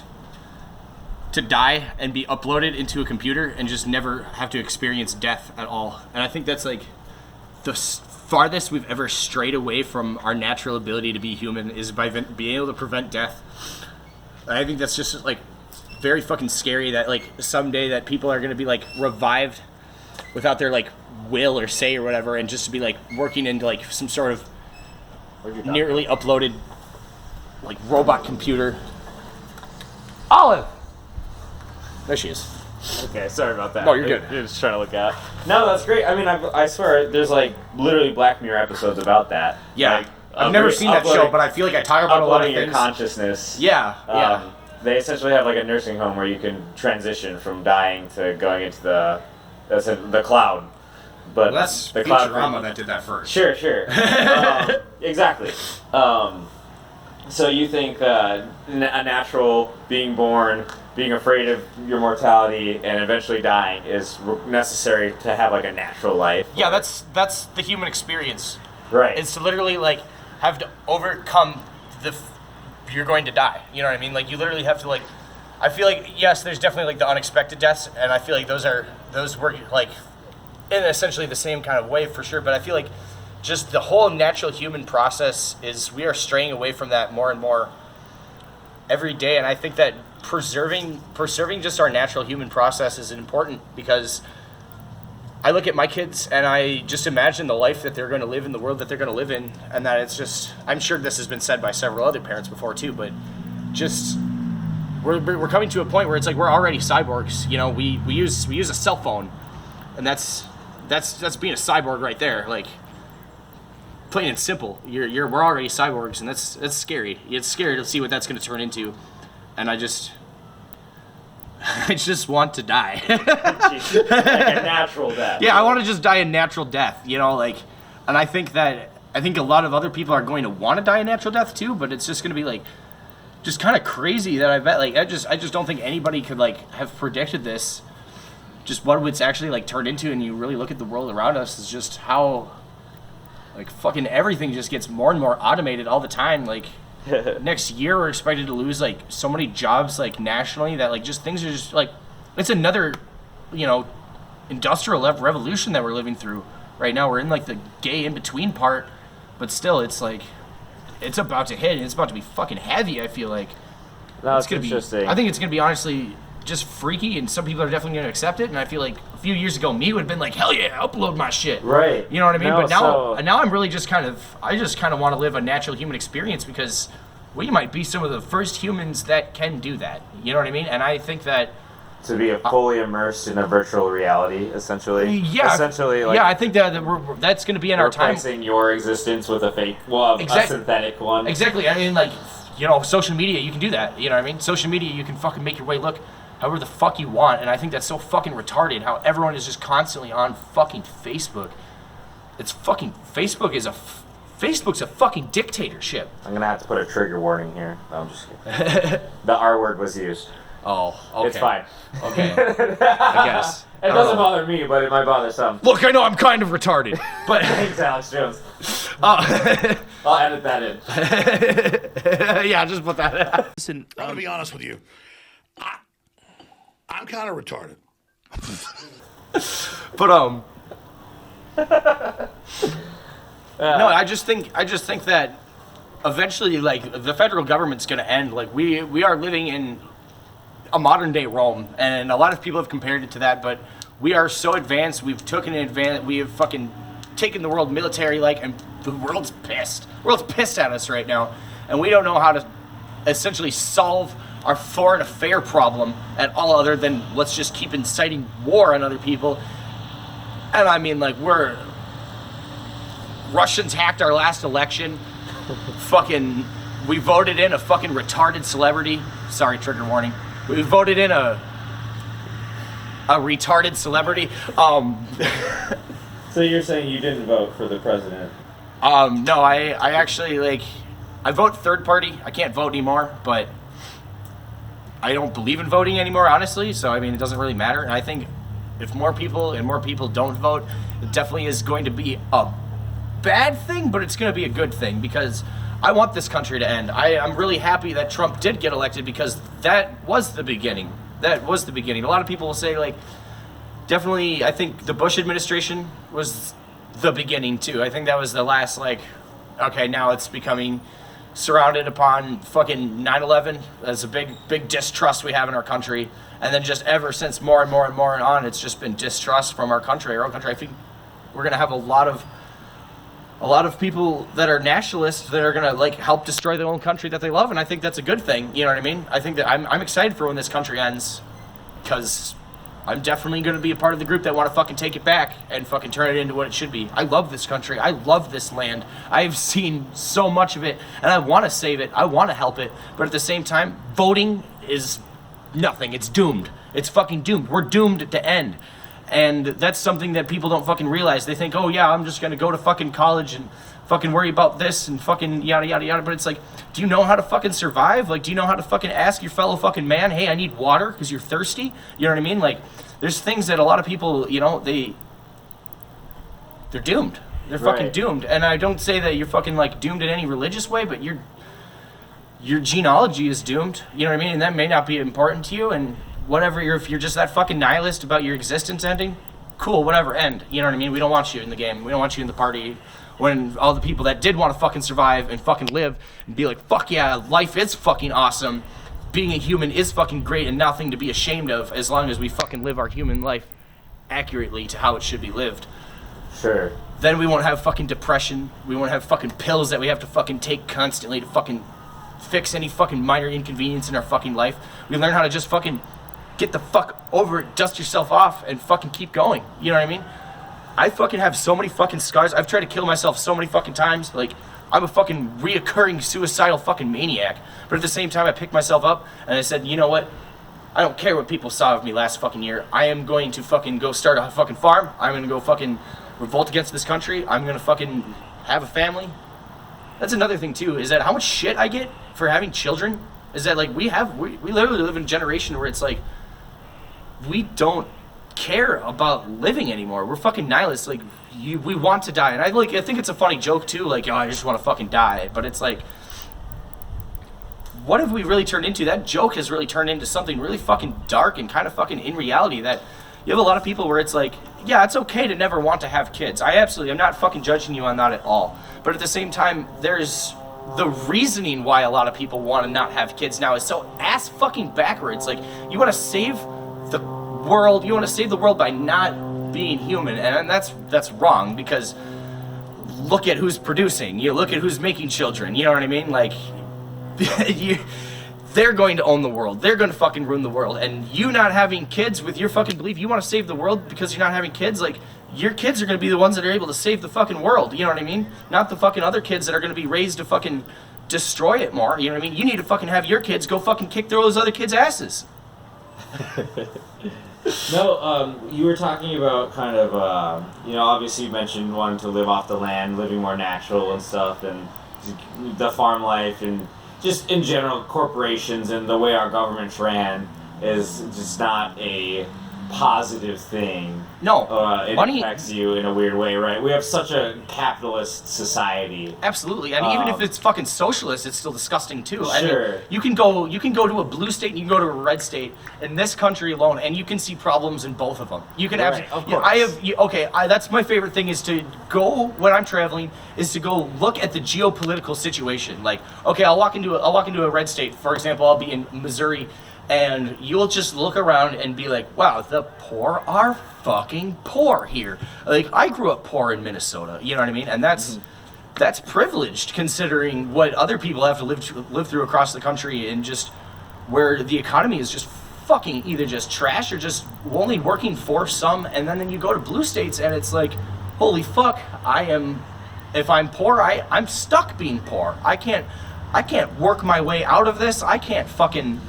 to die and be uploaded into a computer and just never have to experience death at all. And I think that's like the farthest we've ever strayed away from our natural ability to be human is by being able to prevent death. And I think that's just like very fucking scary that like someday that people are gonna be like revived without their like will or say or whatever, and just to be like working into like some sort of nearly uploaded like robot computer. Olive! There she is. Okay, sorry about that. No, you're good. You're just trying to look at. No, that's great. I mean, I swear, there's like literally Black Mirror episodes about that. Yeah. Like, I've never seen that show, but I feel like I talk about a lot of uploading things. your consciousness. Yeah. They essentially have like a nursing home where you can transition from dying to going into the cloud. But Well, that's the cloud Futurama that did that first. Sure. Exactly. So you think a natural being born, being afraid of your mortality, and eventually dying is necessary to have like a natural life? Yeah, that's the human experience. Right. It's to literally like have to overcome you're going to die. You know what I mean? Like you literally have to like. I feel like yes, there's definitely like the unexpected deaths, and I feel like those work like in essentially the same kind of way for sure. But I feel like just the whole natural human process is we are straying away from that more and more every day, and I think that preserving just our natural human process is important because I look at my kids and I just imagine the life that they're going to live in the world that they're going to live in, and that it's just, I'm sure this has been said by several other parents before too, but just we're coming to a point where it's like we're already cyborgs. You know, we use a cell phone, and that's being a cyborg right there. Like plain and simple, we're already cyborgs, and that's scary. It's scary to see what that's going to turn into, and I just want to die. Like a natural death. Yeah, I want to just die a natural death, you know, like, and I think a lot of other people are going to want to die a natural death too, but it's just going to be like, just kind of crazy that I bet, like, I just don't think anybody could like have predicted this, just what it's actually like turned into, and you really look at the world around us is just how, like, fucking everything just gets more and more automated all the time, like, next year we're expected to lose like so many jobs like nationally that like just things are just like it's another, you know, industrial revolution that we're living through right now. We're in like the gay in between part, but still it's like it's about to hit and it's about to be fucking heavy. I feel like That's it's gonna interesting. be. I think it's gonna be honestly just freaky, and some people are definitely gonna accept it. And I feel like a few years ago, me would have been like, hell yeah, upload my shit. Right. You know what I mean? No, But now I'm really just kind of want to live a natural human experience because we might be some of the first humans that can do that. You know what I mean? And I think that To be fully immersed in a virtual reality, essentially. yeah, Essentially, like, yeah, I think that that's going to be in our time. replacing your existence with a fake, a synthetic one. Exactly. I mean, like, you know, social media, you can do that. You know what I mean? Social media, you can fucking make your way look however the fuck you want. And I think that's so fucking retarded how everyone is just constantly on fucking Facebook. It's fucking, Facebook's a fucking dictatorship. I'm gonna have to put a trigger warning here. No, I'm just kidding. The R word was used. Oh, okay. It's fine. Okay. I guess. It doesn't bother me, but it might bother some. Look, I know I'm kind of retarded, but Thanks, Alex Jones. I'll edit that in. yeah, just put that in. Listen, I'm gonna be honest with you. I'm kind of retarded. But no, I just think that eventually, like, the federal government's gonna end. Like, we are living in a modern day Rome, and a lot of people have compared it to that. But we are so advanced. We have fucking taken the world military like, and the world's pissed. The world's pissed at us right now, and we don't know how to essentially solve our foreign affair problem at all, other than let's just keep inciting war on other people. And I mean, like, Russians hacked our last election. We voted in a fucking retarded celebrity. Sorry, trigger warning. We voted in a retarded celebrity. So you're saying you didn't vote for the president? No, I actually, like, I vote third party. I can't vote anymore, but I don't believe in voting anymore, honestly. So, I mean, it doesn't really matter. And I think if more people don't vote, it definitely is going to be a bad thing, but it's going to be a good thing, because I want this country to end. I'm really happy that Trump did get elected because that was the beginning. That was the beginning. A lot of people will say, like, definitely, I think the Bush administration was the beginning, too. I think that was the last, like, okay, now it's becoming surrounded upon fucking 9/11 as a big distrust we have in our country. And then just ever since more and more and more on, it's just been distrust from our country, our own country. I think we're going to have a lot of people that are nationalists that are going to, like, help destroy their own country that they love. And I think that's a good thing. You know what I mean? I think that I'm excited for when this country ends because I'm definitely going to be a part of the group that want to fucking take it back and fucking turn it into what it should be. I love this country. I love this land. I've seen so much of it, and I want to save it. I want to help it. But at the same time, voting is nothing. It's doomed. It's fucking doomed. We're doomed to end. And that's something that people don't fucking realize. They think, oh yeah, I'm just going to go to fucking college and fucking worry about this and fucking yada yada yada. But it's like, do you know how to fucking survive? Like, do you know how to fucking ask your fellow fucking man, hey, I need water because you're thirsty? You know what I mean? Like, there's things that a lot of people, you know, they're doomed. They're fucking doomed. And I don't say that you're fucking, like, doomed in any religious way, but your genealogy is doomed. You know what I mean? And that may not be important to you. And whatever, if you're just that fucking nihilist about your existence ending, cool, whatever, end. You know what I mean? We don't want you in the game. We don't want you in the party. When all the people that did want to fucking survive and fucking live and be like, fuck yeah, life is fucking awesome. Being a human is fucking great and nothing to be ashamed of as long as we fucking live our human life accurately to how it should be lived. Sure. Then we won't have fucking depression. We won't have fucking pills that we have to fucking take constantly to fucking fix any fucking minor inconvenience in our fucking life. We learn how to just fucking get the fuck over it, dust yourself off, and fucking keep going. You know what I mean? I fucking have so many fucking scars. I've tried to kill myself so many fucking times. Like, I'm a fucking reoccurring suicidal fucking maniac. But at the same time, I picked myself up and I said, you know what? I don't care what people saw of me last fucking year. I am going to fucking go start a fucking farm. I'm going to go fucking revolt against this country. I'm going to fucking have a family. That's another thing too, is that how much shit I get for having children is that, like, we literally live in a generation where it's like, we don't care about living anymore. We're fucking nihilists. Like, we want to die. And I think it's a funny joke too, like, oh, I just want to fucking die. But it's like, what have we really turned into? That joke has really turned into something really fucking dark and kind of fucking in reality that you have a lot of people where it's like, yeah, it's okay to never want to have kids. I'm not fucking judging you on that at all. But at the same time, there's the reasoning why a lot of people want to not have kids now is so ass fucking backwards. Like, you want to save the world, you want to save the world by not being human, and that's wrong, because look at who's producing, you look at who's making children, you know what I mean? Like, they're going to own the world, they're going to fucking ruin the world, and you not having kids with your fucking belief, you want to save the world because you're not having kids, like, your kids are going to be the ones that are able to save the fucking world, you know what I mean? Not the fucking other kids that are going to be raised to fucking destroy it more, you know what I mean? You need to fucking have your kids go fucking kick those other kids' asses. No, you were talking about kind of, obviously you mentioned wanting to live off the land, living more natural and stuff, and the farm life, and just in general, corporations and the way our government's ran is just not a positive thing. No, it money affects you in a weird way, right? We have such a capitalist society. Absolutely, and even if it's fucking socialist, it's still disgusting too. Sure. I mean, you can go to a blue state and you can go to a red state in this country alone, and you can see problems in both of them. You can that's my favorite thing is to go when I'm traveling is to go look at the geopolitical situation. Like, okay, I'll walk into a red state. For example, I'll be in Missouri. And you'll just look around and be like, wow, the poor are fucking poor here. Like, I grew up poor in Minnesota, you know what I mean? And that's privileged considering what other people have to live through across the country, and just where the economy is just fucking either just trash or just only working for some. And then you go to blue states and it's like, holy fuck, if I'm poor, I'm stuck being poor. I can't work my way out of this. I can't fucking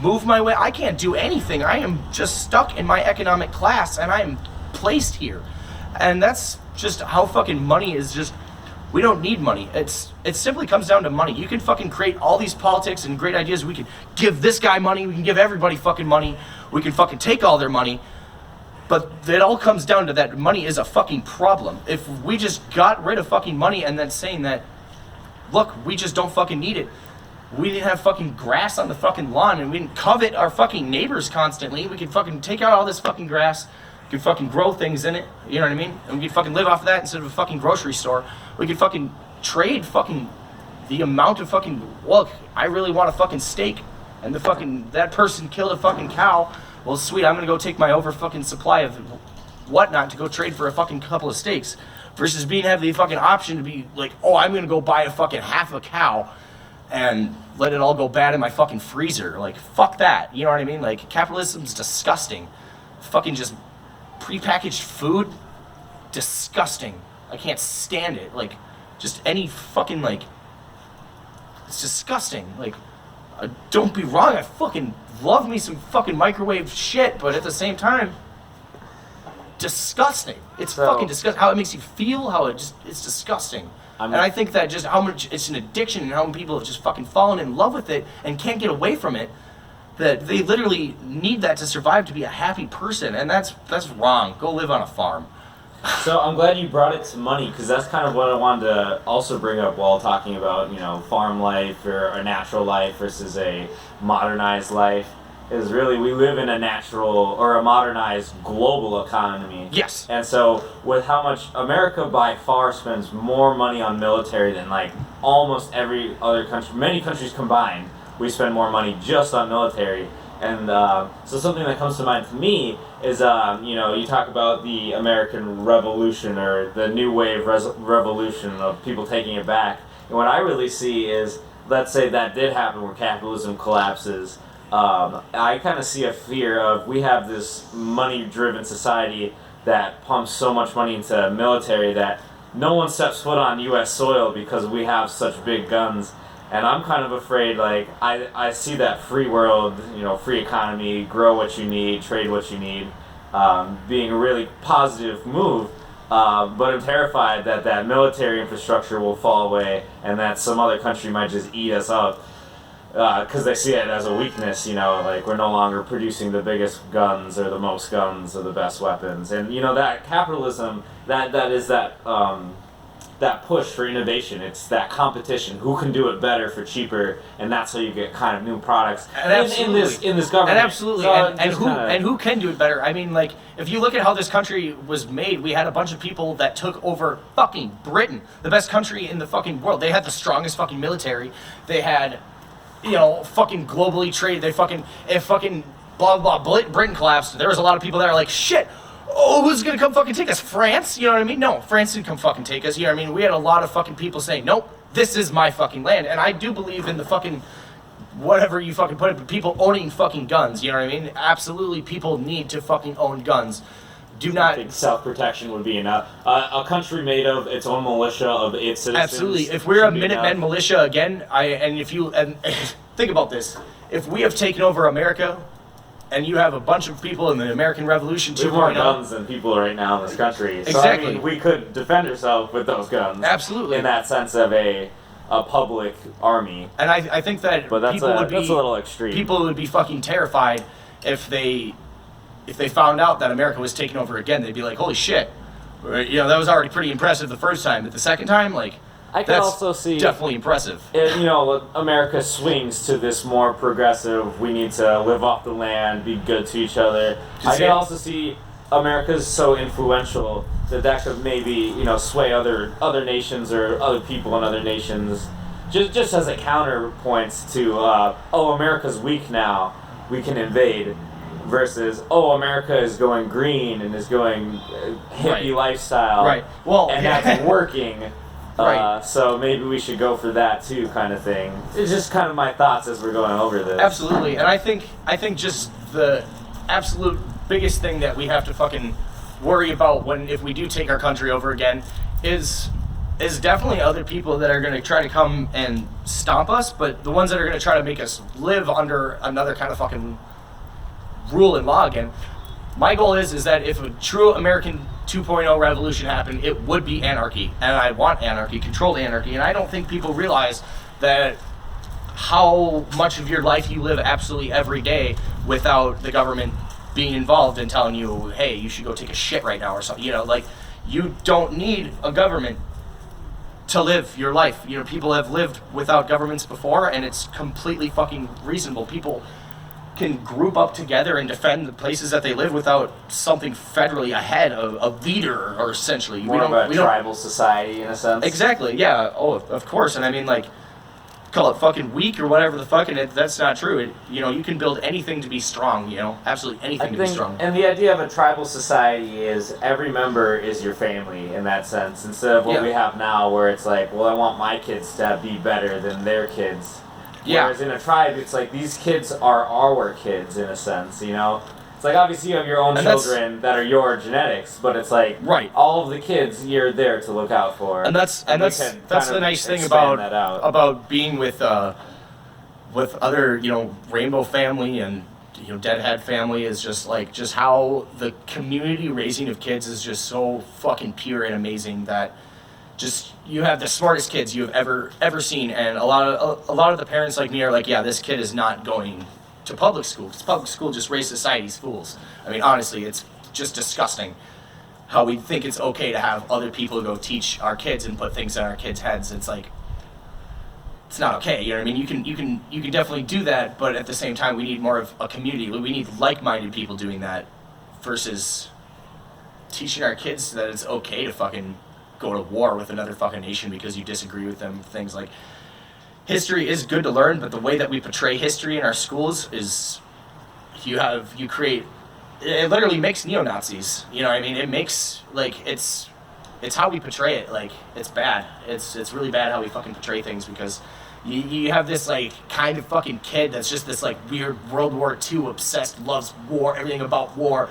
move my way. I can't do anything. I am just stuck in my economic class, and I am placed here. And that's just how fucking money is. Just, we don't need money. It simply comes down to money. You can fucking create all these politics and great ideas. We can give this guy money. We can give everybody fucking money. We can fucking take all their money. But it all comes down to that money is a fucking problem. If we just got rid of fucking money and then saying that look, we just don't fucking need it. We didn't have fucking grass on the fucking lawn, and we didn't covet our fucking neighbors constantly. We could fucking take out all this fucking grass. We could fucking grow things in it. You know what I mean? And we could fucking live off of that instead of a fucking grocery store. We could fucking trade fucking the amount of fucking, look, I really want a fucking steak. And the fucking, that person killed a fucking cow. Well, sweet, I'm gonna go take my over fucking supply of whatnot to go trade for a fucking couple of steaks. Versus have the fucking option to be like, oh, I'm gonna go buy a fucking half a cow and let it all go bad in my fucking freezer. Like, fuck that. You know what I mean? Like, capitalism's disgusting. Fucking just prepackaged food, disgusting. I can't stand it. Like, just any fucking, like, it's disgusting. Like, don't be wrong, I fucking love me some fucking microwave shit, but at the same time, disgusting. It's fucking disgusting. How it makes you feel, it's disgusting. And I think that just how much it's an addiction and how many people have just fucking fallen in love with it and can't get away from it, that they literally need that to survive, to be a happy person, and that's wrong. Go live on a farm. So I'm glad you brought it to money, because that's kind of what I wanted to also bring up while talking about, farm life or a natural life versus a modernized life. Is really, we live in a natural or a modernized global economy. Yes. And so with how much America by far spends more money on military than like almost every other country, many countries combined, we spend more money just on military. And so something that comes to mind to me is, you talk about the American Revolution or the new wave revolution of people taking it back. And what I really see is, let's say that did happen where capitalism collapses. I kind of see a fear of, we have this money-driven society that pumps so much money into military that no one steps foot on U.S. soil because we have such big guns. And I'm kind of afraid, like, I see that free world, free economy, grow what you need, trade what you need, being a really positive move. But I'm terrified that that military infrastructure will fall away and that some other country might just eat us up. Because they see it as a weakness, like we're no longer producing the biggest guns or the most guns or the best weapons. And, that capitalism, that is that push for innovation. It's that competition. Who can do it better for cheaper? And that's how you get kind of new products in this government. And absolutely. So and who can do it better? I mean, like, if you look at how this country was made, we had a bunch of people that took over fucking Britain, the best country in the fucking world. They had the strongest fucking military. They had, fucking globally traded. If fucking blah, blah, blah, Britain collapsed, there was a lot of people that are like, shit, oh, who's gonna come fucking take us? France? You know what I mean? No, France didn't come fucking take us. You know what I mean? We had a lot of fucking people saying, nope, this is my fucking land. And I do believe in the fucking, whatever you fucking put it, but people owning fucking guns. You know what I mean? Absolutely, people need to fucking own guns. Do not. I think self-protection would be enough. A country made of its own militia of its citizens. Absolutely. If we're a Minutemen militia again, and think about this, if we have taken over America, and you have a bunch of people in the American Revolution 2.0. We have more guns than people right now in this country. So, Exactly. I mean, we could defend ourselves with those guns. Absolutely. In that sense of a public army. And I think that But that's people would be that's a little extreme. People would be fucking terrified if they found out that America was taken over again. They'd be like, holy shit. That was already pretty impressive the first time, but the second time, like, I can that's also see definitely impressive. America swings to this more progressive, we need to live off the land, be good to each other. I can also see America's so influential that could maybe, sway other nations or other people in other nations, just as a counterpoint to, America's weak now, we can invade, versus, America is going green and is going hippie lifestyle. Right. Well, and that's working. Right. So maybe we should go for that too, kind of thing. It's just kind of my thoughts as we're going over this. Absolutely, and I think just the absolute biggest thing that we have to fucking worry about if we do take our country over again is definitely other people that are going to try to come and stomp us, but the ones that are going to try to make us live under another kind of fucking rule and law again. My goal is that if a true American 2.0 revolution happened, it would be anarchy. And I want anarchy, controlled anarchy. And I don't think people realize that how much of your life you live absolutely every day without the government being involved and telling you, hey, you should go take a shit right now or something. You don't need a government to live your life. You know, people have lived without governments before, and it's completely fucking reasonable. People can group up together and defend the places that they live without something federally ahead of a leader, or essentially. More of a tribal society in a sense. Exactly, yeah. Oh, of course. And I mean, like, call it fucking weak or whatever the fuck, and that's not true. You can build anything to be strong, absolutely anything to be strong. And the idea of a tribal society is every member is your family in that sense, instead of what we have now where it's like, well, I want my kids to be better than their kids. Yeah. Whereas in a tribe, it's like these kids are our kids in a sense, It's like obviously you have your own children that are your genetics, but it's like all of the kids you're there to look out for. And that's the nice thing about being with other rainbow family and deadhead family is just how the community raising of kids is just so fucking pure and amazing that just you have the smartest kids you have ever seen, and a lot of the parents like me are like, yeah, this kid is not going to public school, because public school just raised society's fools. I mean, honestly, it's just disgusting how we think it's okay to have other people go teach our kids and put things in our kids' heads. It's like, it's not okay. You know what I mean? You can definitely do that, but at the same time, we need more of a community. We need like-minded people doing that versus teaching our kids that it's okay to fucking go to war with another fucking nation because you disagree with them. Things like, history is good to learn, but the way that we portray history in our schools is it literally makes neo-Nazis. You know what I mean? It makes, like, it's how we portray it. Like, it's bad. It's really bad how we fucking portray things, because you have this, like, kind of fucking kid that's just this, like, weird World War II obsessed, loves war, everything about war,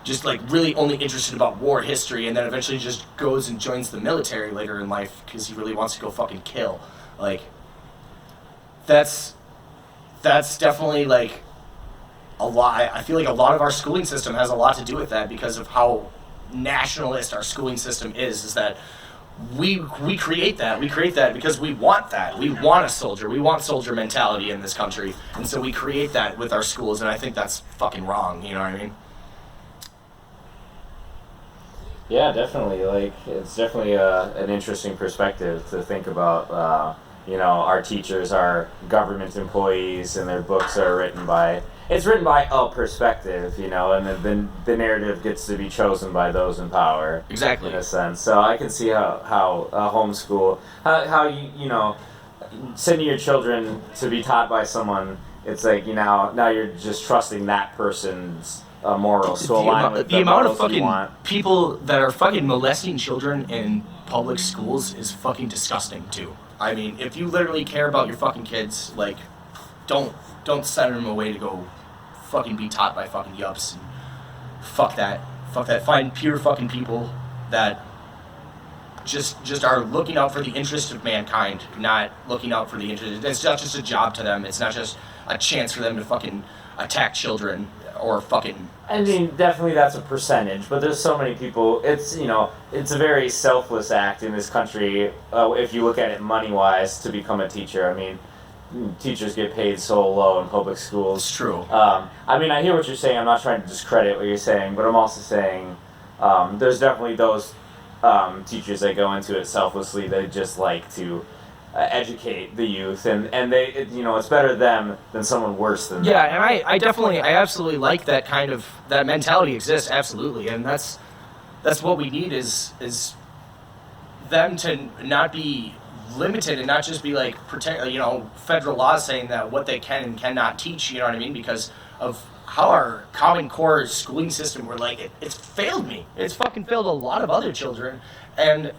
just, like, really only interested about war history, and then eventually just goes and joins the military later in life because he really wants to go fucking kill. Like, that's definitely, like, a lot. I feel like a lot of our schooling system has a lot to do with that, because of how nationalist our schooling system is that we create that because we want that. We want a soldier. We want soldier mentality in this country, and so we create that with our schools, and I think that's fucking wrong. You know what I mean? Yeah, definitely. Like, it's definitely an interesting perspective to think about. Our teachers are government employees, and their books are written by a perspective, and then the narrative gets to be chosen by those in power. Exactly. In a sense. So I can see how homeschool, how you sending your children to be taught by someone, it's like, now you're just trusting that person's morals to align with the amount of fucking people that are fucking molesting children in public schools is fucking disgusting too. I mean, if you literally care about your fucking kids, like, don't send them away to go fucking be taught by fucking yups. And fuck that. Find pure fucking people that just are looking out for the interest of mankind, not looking out for the interest. It's not just a job to them. It's not just a chance for them to fucking attack children or fucking... I mean, definitely that's a percentage, but there's so many people. It's a very selfless act in this country. If you look at it money-wise, to become a teacher. I mean, teachers get paid so low in public schools. It's true. I mean, I hear what you're saying. I'm not trying to discredit what you're saying, but I'm also saying there's definitely those teachers that go into it selflessly. They just like to educate the youth, and they, it's better them than someone worse than them. Yeah, and I absolutely like that kind of, that mentality exists, absolutely, and that's what we need is them to not be limited and not just be like federal laws saying that what they can and cannot teach, you know what I mean, because of how our Common Core schooling system, we're like, it's failed me. It's fucking failed a lot of other children, and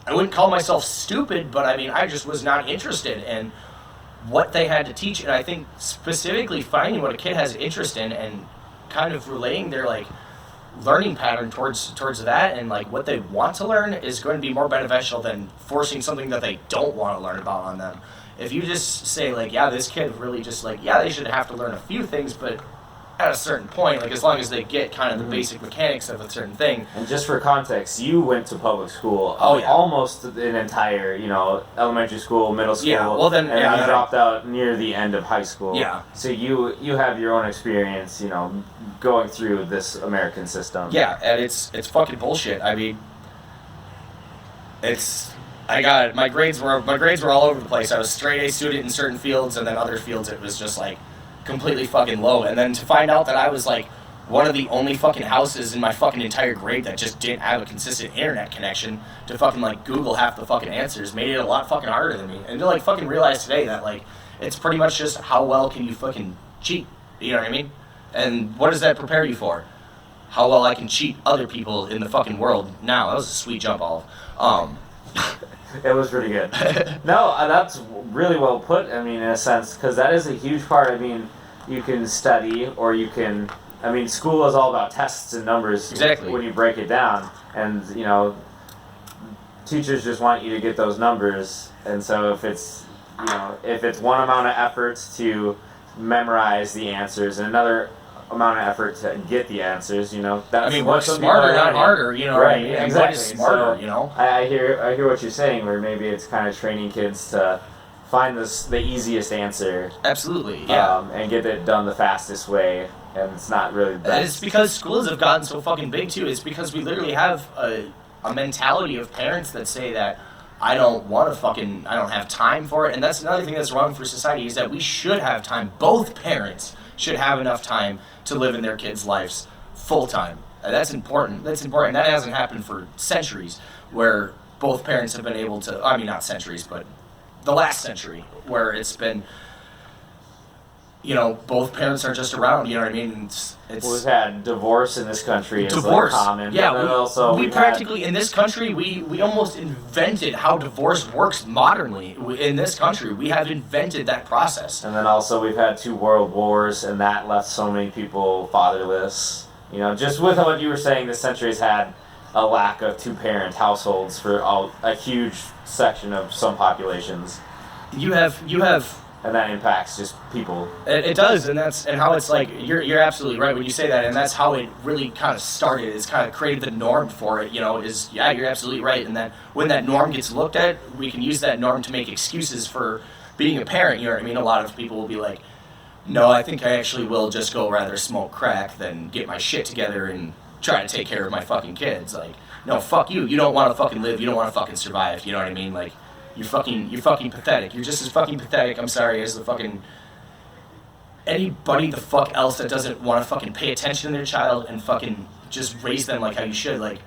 I wouldn't call myself stupid, but I mean, I just was not interested in what they had to teach, and I think specifically finding what a kid has interest in and kind of relaying their, like, learning pattern towards that and, like, what they want to learn is going to be more beneficial than forcing something that they don't want to learn about on them. If you just say, like, yeah, this kid really just, like, yeah, they should have to learn a few things, but at a certain point, like, as long as they get kind of the basic mechanics of a certain thing. And just for context, you went to public school almost an entire, elementary school, middle school, and you dropped out near the end of high school. Yeah. So you have your own experience, going through this American system. Yeah, and it's fucking bullshit. I mean, my grades were all over the place. I was straight A student in certain fields, and then other fields it was just like completely fucking low. And then to find out that I was like one of the only fucking houses in my fucking entire grade that just didn't have a consistent internet connection to fucking like Google half the fucking answers made it a lot fucking harder than me. And to like fucking realize today that like it's pretty much just how well can you fucking cheat, you know what I mean? And what does that prepare you for? How well I can cheat other people in the fucking world now. That was a sweet jump off. It was pretty good. No, that's really well put, I mean, in a sense, because that is a huge part. I mean, you can study or you can... I mean, school is all about tests and numbers. Exactly. When you break it down. And, you know, teachers just want you to get those numbers. And so if it's, you know, if it's one amount of effort to memorize the answers and another amount of effort to get the answers, you know, that's work smarter, not harder, you know. Right, what I mean? exactly. What is smarter, so you know? I hear what you're saying, where maybe it's kind of training kids to find the easiest answer. Absolutely, yeah. And get it done the fastest way. And it's not really the best. And it's because schools have gotten so fucking big too. It's because we literally have a mentality of parents that say that I don't have time for it. And that's another thing that's wrong for society, is that we should have time. Both parents should have enough time to live in their kids' lives full time. And that's important. That hasn't happened for centuries, where both parents have been able to, I mean, not centuries, but the last century, where it's been, you know, both parents are just around, you know what I mean? We've had divorce in this country. Divorce, like common. Yeah, we practically, in this country, we almost invented how divorce works modernly. In this country, we have invented that process. And then also we've had 2 world wars, and that left so many people fatherless. You know, just with what you were saying, this century's had a lack of 2-parent households for a huge section of some populations. You have And that impacts just people. It does, and how it's like, you're absolutely right when you say that, and that's how it really kind of started. It's kind of created the norm for it, you know, you're absolutely right. And then when that norm gets looked at, we can use that norm to make excuses for being a parent, you know what I mean? A lot of people will be like, no, I think I actually will just go rather smoke crack than get my shit together and try to take care of my fucking kids. Like, no, fuck you. You don't want to fucking live. You don't want to fucking survive. You know what I mean? Like, you're fucking pathetic. You're just as fucking pathetic, I'm sorry, as the fucking anybody the fuck else that doesn't want to fucking pay attention to their child and fucking just raise them like how you should. Like,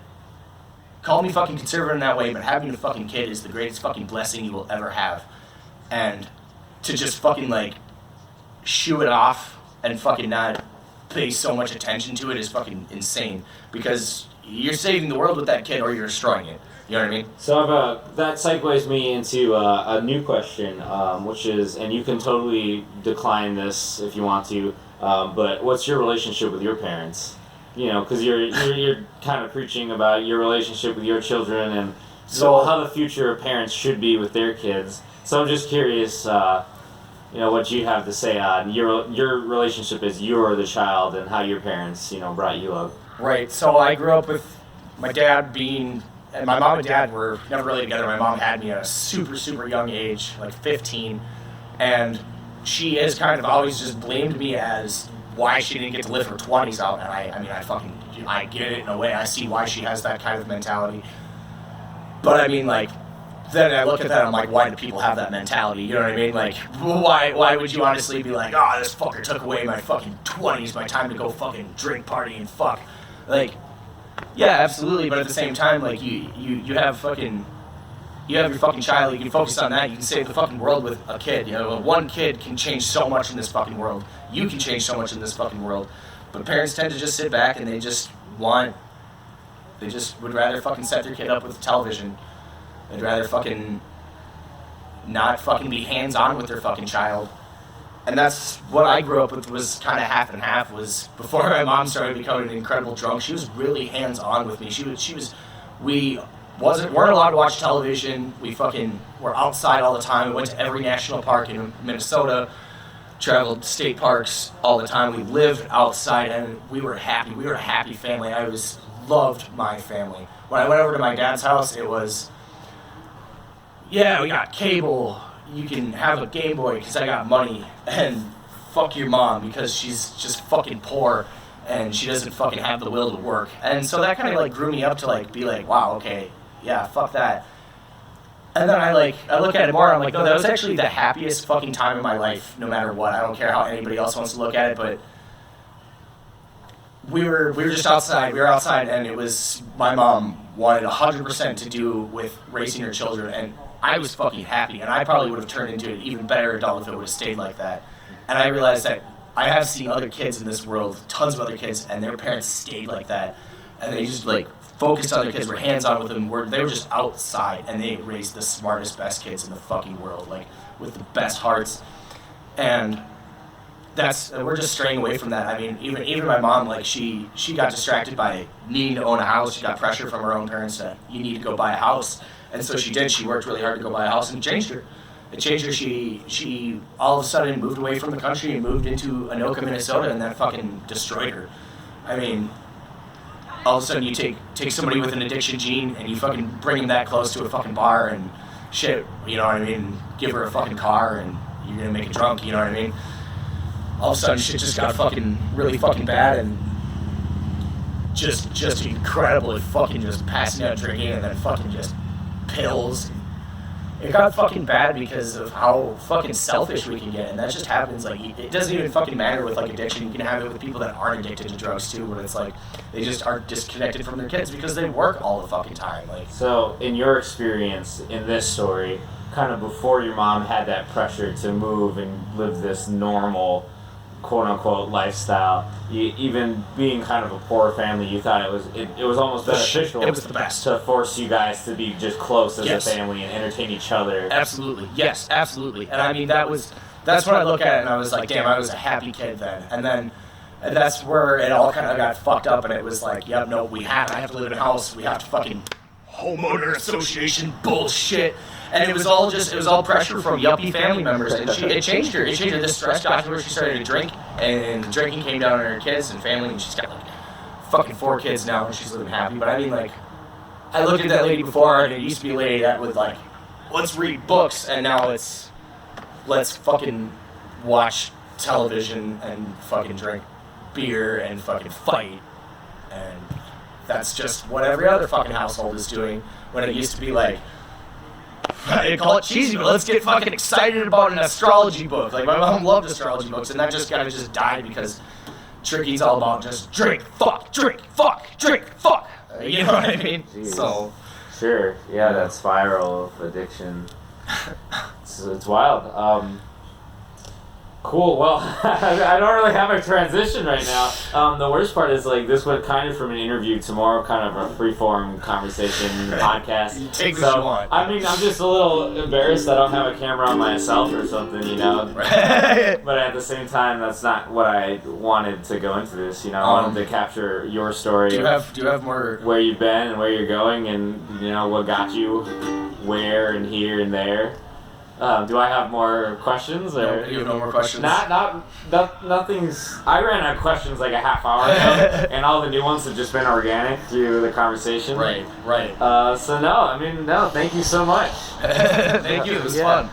call me fucking conservative in that way, but having a fucking kid is the greatest fucking blessing you will ever have. And to just fucking like shoo it off and fucking not pay so much attention to it is fucking insane, because you're saving the world with that kid or you're destroying it. You know what I mean? So that segues me into a new question, which is, and you can totally decline this if you want to, but what's your relationship with your parents? You know, because you're kind of preaching about your relationship with your children, and so how the future of parents should be with their kids. So I'm just curious, you know, what you have to say on your relationship as you're the child and how your parents, you know, brought you up. Right. So I grew up with my dad and my mom and dad were never really together. My mom had me at a super, super young age, like 15, and she has kind of always just blamed me as why she didn't get to live her 20s out. And I get it in a way. I see why she has that kind of mentality. But I mean, like, then I look at that and I'm like, why do people have that mentality? You know what I mean? Like, why would you honestly be like, oh, this fucker took away my fucking 20s, my time to go fucking drink, party, and fuck? Like, yeah, absolutely, but at the same time, like, you have your fucking child, you can focus on that, you can save the fucking world with a kid, you know, one kid can change so much in this fucking world, you can change so much in this fucking world, but parents tend to just sit back and they just would rather fucking set their kid up with television, they'd rather fucking not fucking be hands-on with their fucking child. And that's what I grew up with, was kind of half and half. Was before my mom started becoming an incredible drunk, she was really hands-on with me. We weren't allowed to watch television. We fucking were outside all the time. We went to every national park in Minnesota, traveled state parks all the time. We lived outside and we were happy. We were a happy family. I loved my family. When I went over to my dad's house, it was, yeah, we got cable. You can have a Game Boy because I got money, and fuck your mom because she's just fucking poor and she doesn't fucking have the will to work. And so that kind of like grew me up to like be like, wow, okay, yeah, fuck that. And then I look at it more, I'm like, no, that was actually the happiest fucking time of my life, no matter what. I don't care how anybody else wants to look at it, but we were just outside. We were outside, and it was, my mom wanted 100% to do with raising her children, and I was fucking happy, and I probably would have turned into an even better adult if it would have stayed like that. And I realized that I have seen other kids in this world, tons of other kids, and their parents stayed like that, and they just focused on their kids, were hands-on with them, they were just outside, and they raised the smartest, best kids in the fucking world, with the best hearts. And we're just straying away from that. I mean, even my mom, she got distracted by needing to own a house. She got pressure from her own parents that you need to go buy a house. And so she did. She worked really hard to go buy a house, and it changed her. It changed her. She all of a sudden moved away from the country and moved into Anoka, Minnesota, and that fucking destroyed her. I mean, all of a sudden you take somebody with an addiction gene and you fucking bring them that close to a fucking bar and shit, you know what I mean? Give her a fucking car and you're gonna make it drunk, you know what I mean? All of a sudden shit just got fucking really fucking bad, and just incredible, fucking just passing out drinking and then fucking just pills. It got fucking bad because of how fucking selfish we can get, and that just happens. It doesn't even fucking matter with addiction. You can have it with people that aren't addicted to drugs too, where it's they just are disconnected from their kids because they work all the fucking time. So, in your experience in this story, kind of before your mom had that pressure to move and live this normal, quote-unquote lifestyle, even being kind of a poor family, you thought it was almost beneficial. It was the best to force you guys to be just close as yes. a family and entertain each other. Absolutely, yes, absolutely. And I mean that's when I look at it and I was like, damn, I was a happy kid then. And then that's where it all kind of got fucked up, and it was yep, no, I have to live in a house. We have to fucking homeowner association bullshit. And it was all pressure from yuppie family members, and it changed her. It changed her. This stress got to where she started to drink, and the drinking came down on her kids and family, and she's got fucking 4 kids now, and she's living happy. But I mean, I looked at that lady before, and it used to be a lady that would let's read books, and now it's let's fucking watch television and fucking drink beer and fucking fight, and that's just what every other fucking household is doing. When it used to be I call it cheesy, but let's get fucking excited about an astrology book. My mom loved astrology books, and that just kind of just died because Tricky's all about just drink, fuck, drink, fuck, drink, fuck. You know what I mean? Jeez. So. Sure, yeah, that spiral of addiction. It's wild. Cool. Well, I don't really have a transition right now. The worst part is this went kind of from an interview to more kind of a free-form conversation podcast. Take what you want. I mean, I'm just a little embarrassed I don't have a camera on myself or something, you know. But at the same time, that's not what I wanted to go into this. You know, I wanted to capture your story. Do you have more? Where you've been and where you're going, and what got you where and here and there. Do I have more questions? Or No, you have no more questions? Nothing's... I ran out of questions a half hour ago, and all the new ones have just been organic through the conversation. Right. So no, thank you so much. Thank you, it was fun.